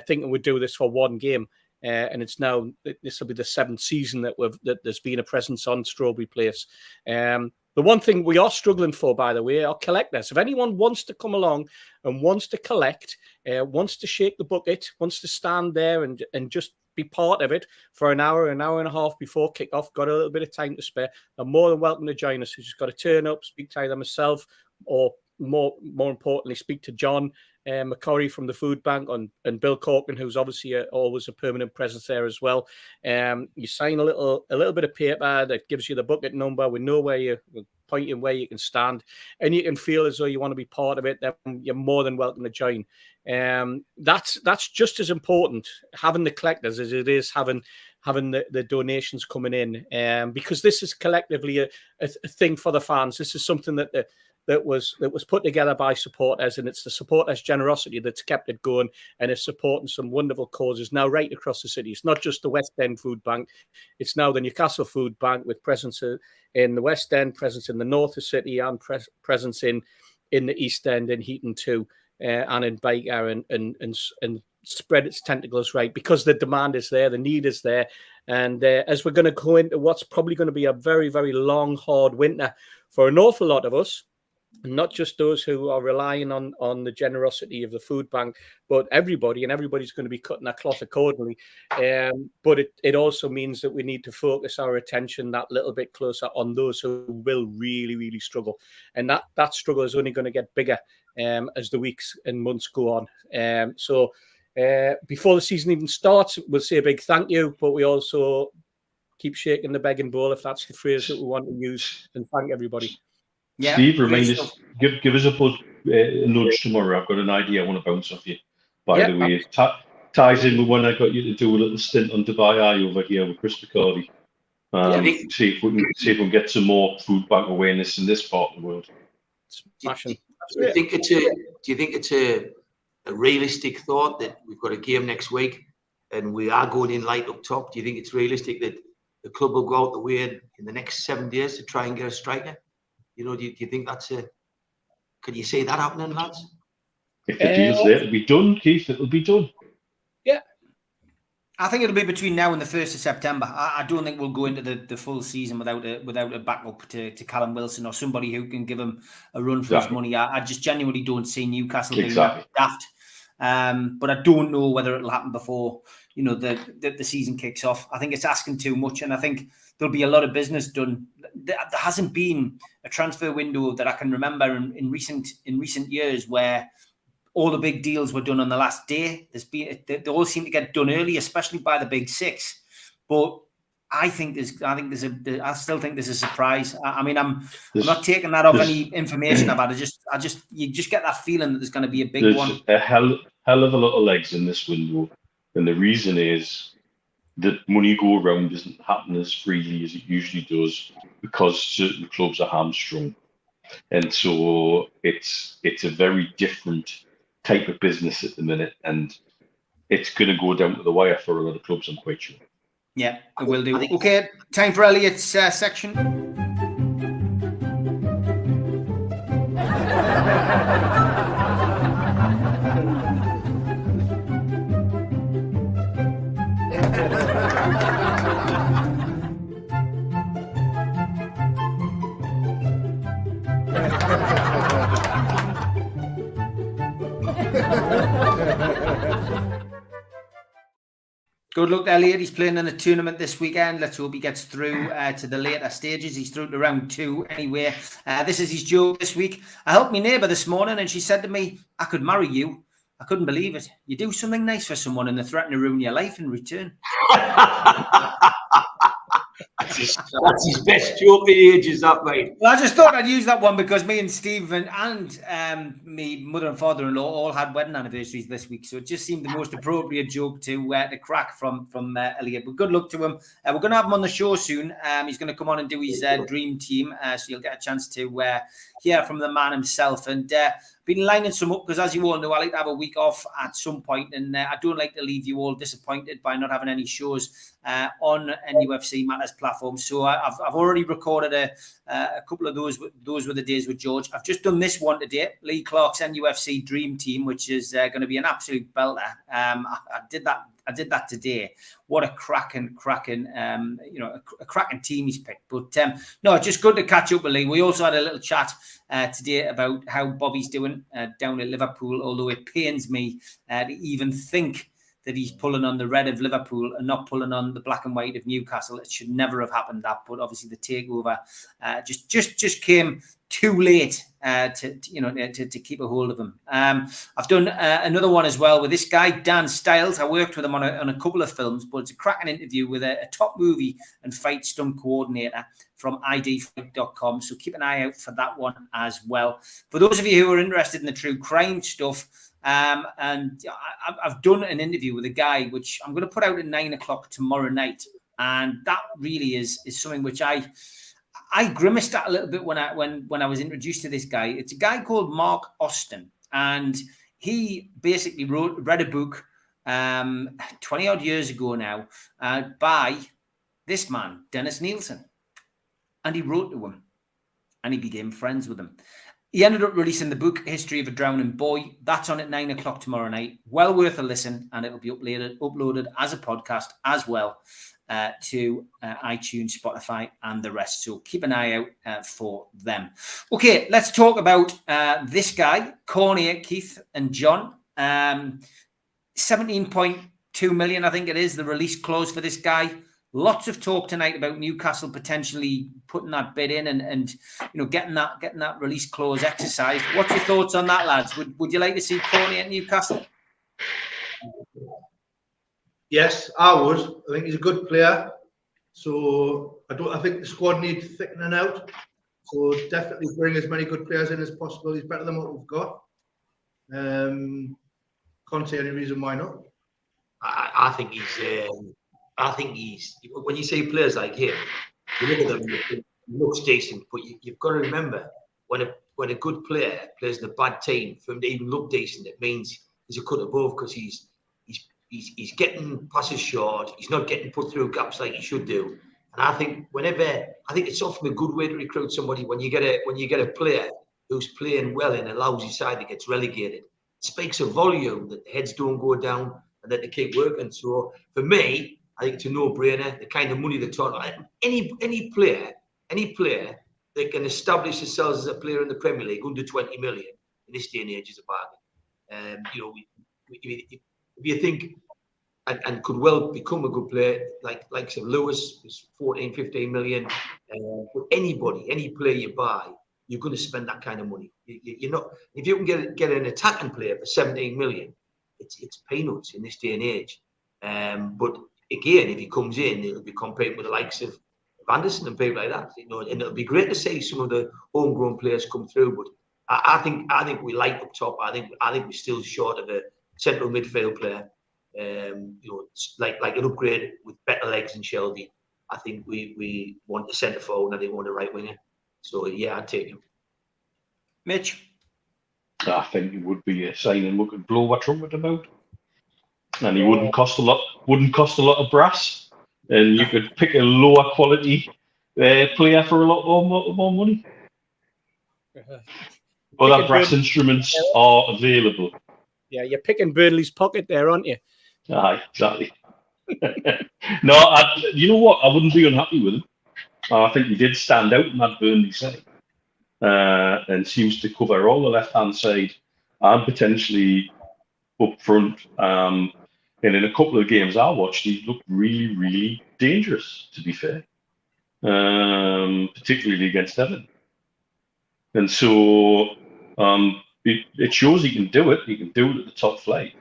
S5: thinking we'd do this for one game. And it's now, this will be the 7th season that there's been a presence on Strawberry Place. The one thing we are struggling for, by the way, are collectors. If anyone wants to come along and wants to collect, wants to shake the bucket, wants to stand there and just be part of it for an hour and a half before kickoff, got a little bit of time to spare, they're more than welcome to join us. You just got to turn up, speak to either myself or more importantly, speak to John McCurry from the food bank and Bill Corkin, who's obviously always a permanent presence there as well. You sign a little bit of paper that gives you the bucket number. We know where you're pointing, where you can stand, and you can feel as though you want to be part of it. Then you're more than welcome to join. That's just as important, having the collectors, as it is having the donations coming in, because this is collectively a thing for the fans. This is something that was put together by supporters, and it's the supporters' generosity that's kept it going, and it's supporting some wonderful causes now right across the city. It's not just the West End Food Bank, it's now the Newcastle Food Bank with presence in the West End, presence in the north of the city, and presence in the East End, in Heaton too, and in Baker, and spread its tentacles right, because the demand is there, the need is there. And as we're going to go into what's probably going to be a very, very long, hard winter for an awful lot of us, not just those who are relying on the generosity of the food bank, but everybody, and everybody's going to be cutting their cloth accordingly. But it also means that we need to focus our attention that little bit closer on those who will really, really struggle. And that struggle is only going to get bigger as the weeks and months go on. So before the season even starts, we'll say a big thank you, but we also keep shaking the begging bowl, if that's the phrase that we want to use, and thank everybody.
S2: Yeah,
S3: Steve, remind us, give us a nudge tomorrow. I've got an idea I want to bounce off you. by the way. It ties in with when I got you to do a little stint on Dubai Eye over here with Chris McCarty. See if we can get some more food bank awareness in this part of the world.
S4: Do you think it's a realistic thought that we've got a game next week and we are going in light up top? Do you think it's realistic that the club will go out the way in the next 7 days to try and get a striker? You know, do you think that's can you see that happening, lads?
S3: If the deal's there, it'll be done, Keith. It'll be done.
S5: Yeah.
S2: I think it'll be between now and the 1st of September. I don't think we'll go into the full season without a backup to Callum Wilson or somebody who can give him a run for his money. I just genuinely don't see Newcastle being that daft. But I don't know whether it'll happen before the season kicks off. I think it's asking too much, and I think there'll be a lot of business done. There hasn't been a transfer window that I can remember in recent years where all the big deals were done on the last day. They all seem to get done early, especially by the big six. But I still think there's a surprise. I'm not taking that off any information about it. You just get that feeling that there's going to be a big one.
S3: There's a hell of a lot of legs in this window, and the reason is that money go around doesn't happen as freely as it usually does because certain clubs are hamstrung, and so it's a very different type of business at the minute, and it's going to go down to the wire for a lot of clubs, I'm quite sure.
S2: Yeah, it will do. Okay, time for Elliot's section. Good luck, Elliot. He's playing in a tournament this weekend. Let's hope he gets through to the later stages. He's through to round 2 anyway. This is his joke this week. I helped my neighbour this morning and she said to me, I could marry you. I couldn't believe it. You do something nice for someone and they threaten to ruin your life in return.
S4: That's his best joke in ages, that, mate.
S2: Well, I just thought I'd use that one because me and Steve and me mother and father-in-law all had wedding anniversaries this week, so it just seemed the most appropriate joke to crack from Elliot. But good luck to him. We're going to have him on the show soon. He's going to come on and do his dream team, so you'll get a chance to hear from the man himself. And been lining some up because, as you all know, I like to have a week off at some point, and I don't like to leave you all disappointed by not having any shows on NUFC Matters platform. So I've already recorded a couple of those. Those were the days with George. I've just done this one today, Lee Clark's NUFC Dream Team, which is going to be an absolute belter. I did that today. What a cracking team he's picked. But no, just good to catch up with Lee. We also had a little chat today about how Bobby's doing down at Liverpool, although it pains me to even think that he's pulling on the red of Liverpool and not pulling on the black and white of Newcastle. It should never have happened, that. But obviously the takeover just came too late to keep a hold of him. I've done another one as well with this guy, Dan Stiles. I worked with him on a couple of films, but it's a cracking interview with a top movie and fight stunt coordinator from idfight.com. So keep an eye out for that one as well. For those of you who are interested in the true crime stuff, and I've done an interview with a guy, which I'm going to put out at 9 o'clock tomorrow night. And that really is something which I grimaced at a little bit when I was introduced to this guy. It's a guy called Mark Austin, and he basically read a book 20 odd years ago now by this man, Dennis Nielsen, and he wrote to him, and he became friends with him. He ended up releasing the book History of a Drowning Boy. That's on at 9 o'clock tomorrow night. Well worth a listen, and it'll be uploaded as a podcast as well to iTunes, Spotify, and the rest. So keep an eye out for them. Okay, let's talk about this guy, Cornier, Keith, and John. 17.2 million, I think it is, the release clause for this guy. Lots of talk tonight about Newcastle potentially putting that bid in and getting that release clause exercised. What's your thoughts on that, lads? Would you like to see Cornier at Newcastle?
S6: Yes, I would. I think he's a good player. So I think the squad needs thickening out. So definitely bring as many good players in as possible. He's better than what we've got. Can't see any reason why not.
S4: I think he's. When you say players like him, you look at them. He looks decent, but you've got to remember when a good player plays in a bad team, for him to even look decent, it means he's a cut above because he's getting passes short. He's not getting put through gaps like he should do. And I think it's often a good way to recruit somebody when you get a player who's playing well in a lousy side that gets relegated. It speaks a volume that the heads don't go down and that they keep working. So for me, I think it's a no-brainer. The kind of money they're talking about. Any player that can establish themselves as a player in the Premier League under 20 million in this day and age is a bargain. If you think and could well become a good player, like say Lewis was 14, 15 million. But any player you buy, you're going to spend that kind of money. You're not. If you can get an attacking player for 17 million, it's peanuts in this day and age. But again, if he comes in, it'll be competing with the likes of Anderson and people like that. And it'll be great to see some of the homegrown players come through. But I think we light up top. I think we're still short of a central midfield player. Like an upgrade with better legs than Shelby. I think we want the centre forward and they want a right winger. So yeah, I'd take him.
S2: Mitch?
S3: I think it would be a signing we could blow a trumpet about. And he wouldn't cost a lot of brass. And you could pick a lower quality player for a lot more money. Other brass instruments are available.
S5: Yeah, you're picking Burnley's pocket there, aren't you?
S3: Aye, exactly. No, you know what? I wouldn't be unhappy with him. I think he did stand out in that Burnley side and seems to cover all the left-hand side and potentially up front. And in a couple of games I watched, he looked really, really dangerous, to be fair, particularly against Everton. And so it shows he can do it. He can do it at the top flight.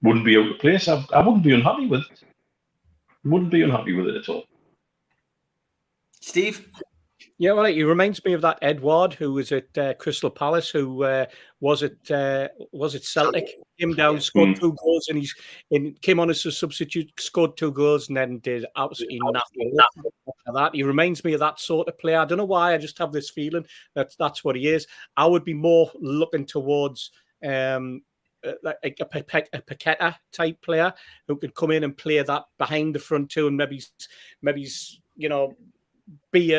S3: Wouldn't be out of place. I wouldn't be unhappy with it. Wouldn't be unhappy with it at all.
S2: Steve?
S5: Yeah, well, he reminds me of that Edward who was at Crystal Palace, who was it Celtic? Came down, scored 2 goals, and came on as a substitute, scored 2 goals, and then did absolutely nothing after that. He reminds me of that sort of player. I don't know why. I just have this feeling that's what he is. I would be more looking towards like a Paqueta type player who could come in and play that behind the front two, and maybe be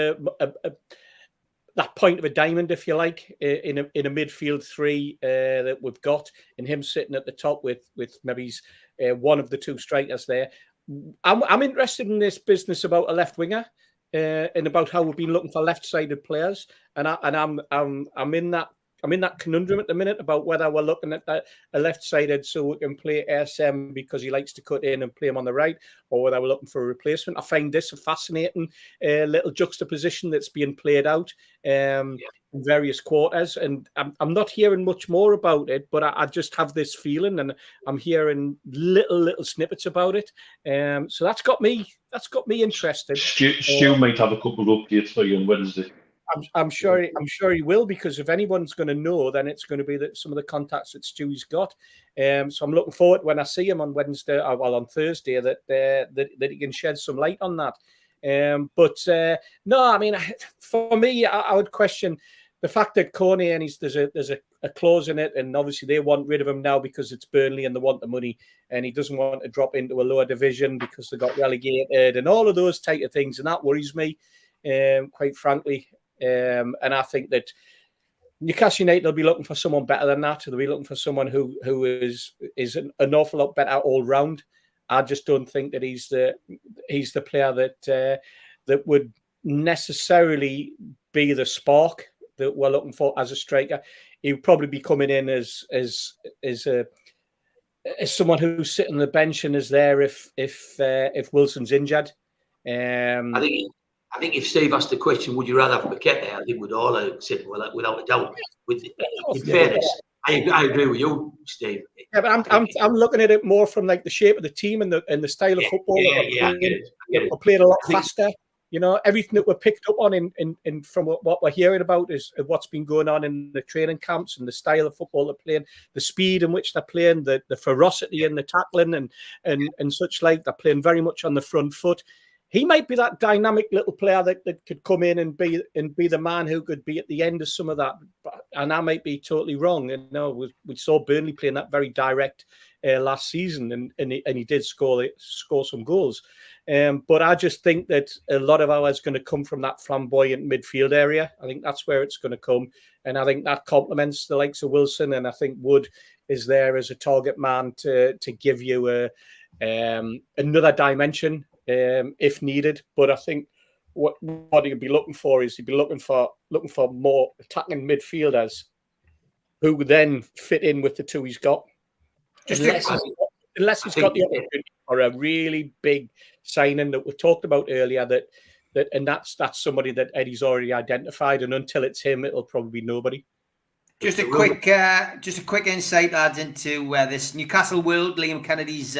S5: that point of a diamond, if you like, in a midfield three that we've got, and him sitting at the top with maybe one of the 2 strikers there. I'm interested in this business about a left winger and about how we've been looking for left-sided players, and I'm in that conundrum at the minute about whether we're looking at a left-sided so we can play ASM because he likes to cut in and play him on the right, or whether we're looking for a replacement. I find this a fascinating little juxtaposition that's being played out in various quarters, and I'm not hearing much more about it, but I just have this feeling, and I'm hearing little snippets about it. So that's got me interested.
S3: Stu might have a couple of updates for you on Wednesday.
S5: I'm sure he will, because if anyone's going to know, then it's going to be some of the contacts that Stewie's got. So I'm looking forward when I see him on Wednesday, or on Thursday, that he can shed some light on that. No, I mean, for me, I would question the fact that Coney and there's a clause in it, and obviously they want rid of him now because it's Burnley and they want the money, and he doesn't want to drop into a lower division because they got relegated and all of those type of things, and that worries me, quite frankly. And I think that Newcastle United will be looking for someone better than that. They'll be looking for someone who is an awful lot better all round. I just don't think that he's the player that would necessarily be the spark that we're looking for as a striker. He would probably be coming in as someone who's sitting on the bench and is there if Wilson's injured.
S4: I think if Steve asked the question, would you rather have Paqueta? I think we'd all have said, well, without a doubt. In fairness, I agree with you, Steve.
S5: Yeah, but I'm looking at it more from like the shape of the team and the style of football.
S4: I get it.
S5: We're playing a lot faster. You know, everything that we're picked up on in from what we're hearing about is what's been going on in the training camps and the style of football they're playing, the speed in which they're playing, the ferocity in the tackling and such like. They're playing very much on the front foot. He might be that dynamic little player that could come in and be the man who could be at the end of some of that. And I might be totally wrong. You know, we saw Burnley playing that very direct last season, and he did score some goals. But I just think that a lot of ours is going to come from that flamboyant midfield area. I think that's where it's going to come. And I think that complements the likes of Wilson. And I think Wood is there as a target man to give you another dimension if needed. But I think what he'd be looking for is he'd be looking for more attacking midfielders who would then fit in with the two he's got. Unless he's got the opportunity for a really big signing that we talked about earlier, that's somebody that Eddie's already identified, and until it's him, it'll probably be nobody.
S2: Just a quick insight, lads, into this Newcastle World. Liam Kennedy's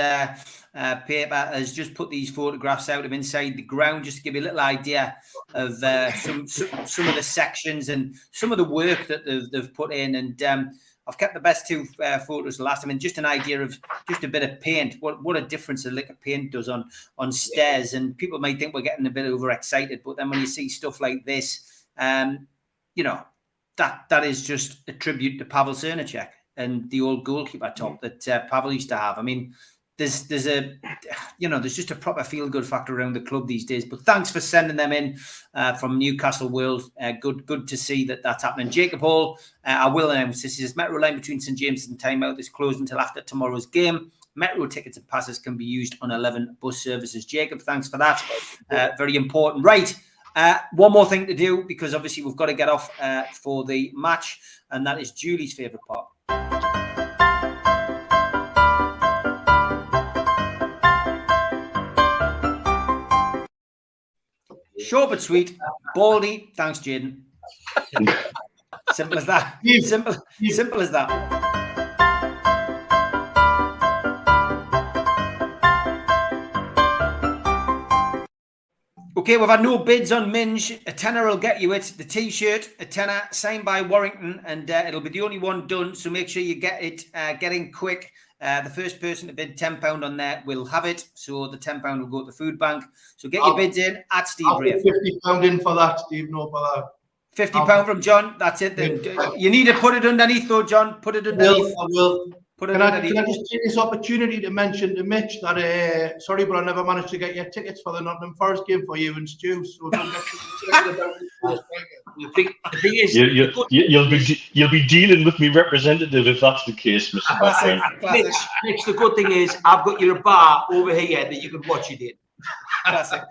S2: paper has just put these photographs out of inside the ground, just to give you a little idea of some of the sections and some of the work that they've put in. And I've kept the best two photos last time, and just an idea of just a bit of paint. What a difference a lick of paint does on stairs. And people might think we're getting a bit overexcited, but then when you see stuff like this, you know, that is just a tribute to Pavel Srnicek and the old goalkeeper top that Pavel used to have. I mean, there's just a proper feel-good factor around the club these days. But thanks for sending them in from Newcastle World. Good to see that's happening. Jacob Hall, I will announce this. Is Metro line between St James's and Time Out is closed until after tomorrow's game. Metro tickets and passes can be used on 11 bus services. Jacob, thanks for that. Very important. Right. One more thing to do, because obviously we've got to get off for the match, and that is Julie's favourite part. Short but sweet. Baldy. Thanks, Jaden. Simple as that. Simple as that. Okay, we've had no bids on Minge. A tenner will get you it. The T-shirt, a tenner, signed by Warrington, and it'll be the only one done. So make sure you get it. Get in quick. The first person to bid £10 on there will have it. So the £10 will go to the food bank. So get your bids in at Steve Wraith.
S6: £50 in for that, Steve. No bother.
S2: £50 from John. That's it. Then you need to put it underneath, though, John. Put it underneath.
S6: I will. Can I just take this opportunity to mention to Mitch that sorry, but I never managed to get your tickets for the Nottingham Forest game for you and Stu. So don't get excited about this.
S4: The thing is,
S3: you'll be dealing with me representative if that's the case, Mr.
S4: Mitch, the good thing is I've got your bar over here that you can watch it in.
S2: Classic.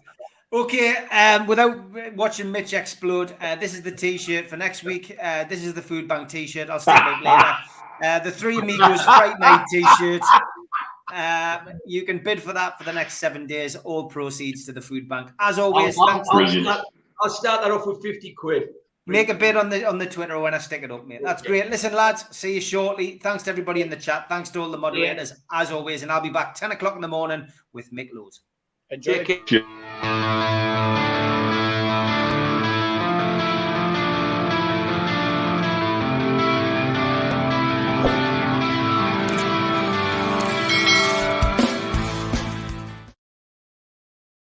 S2: Okay, without watching Mitch explode, this is the T-shirt for next week. This is the food bank T-shirt. I'll stick it out later. The Three Amigos Fright Night T-shirt. You can bid for that for the next 7 days. All proceeds to the food bank. As always,
S4: I'll start that off with 50 quid.
S2: Make a bid on the Twitter when I stick it up, mate. That's great. Listen, lads, see you shortly. Thanks to everybody in the chat. Thanks to all the moderators, as always. And I'll be back 10 o'clock in the morning with Mick Lowe's.
S5: Enjoy.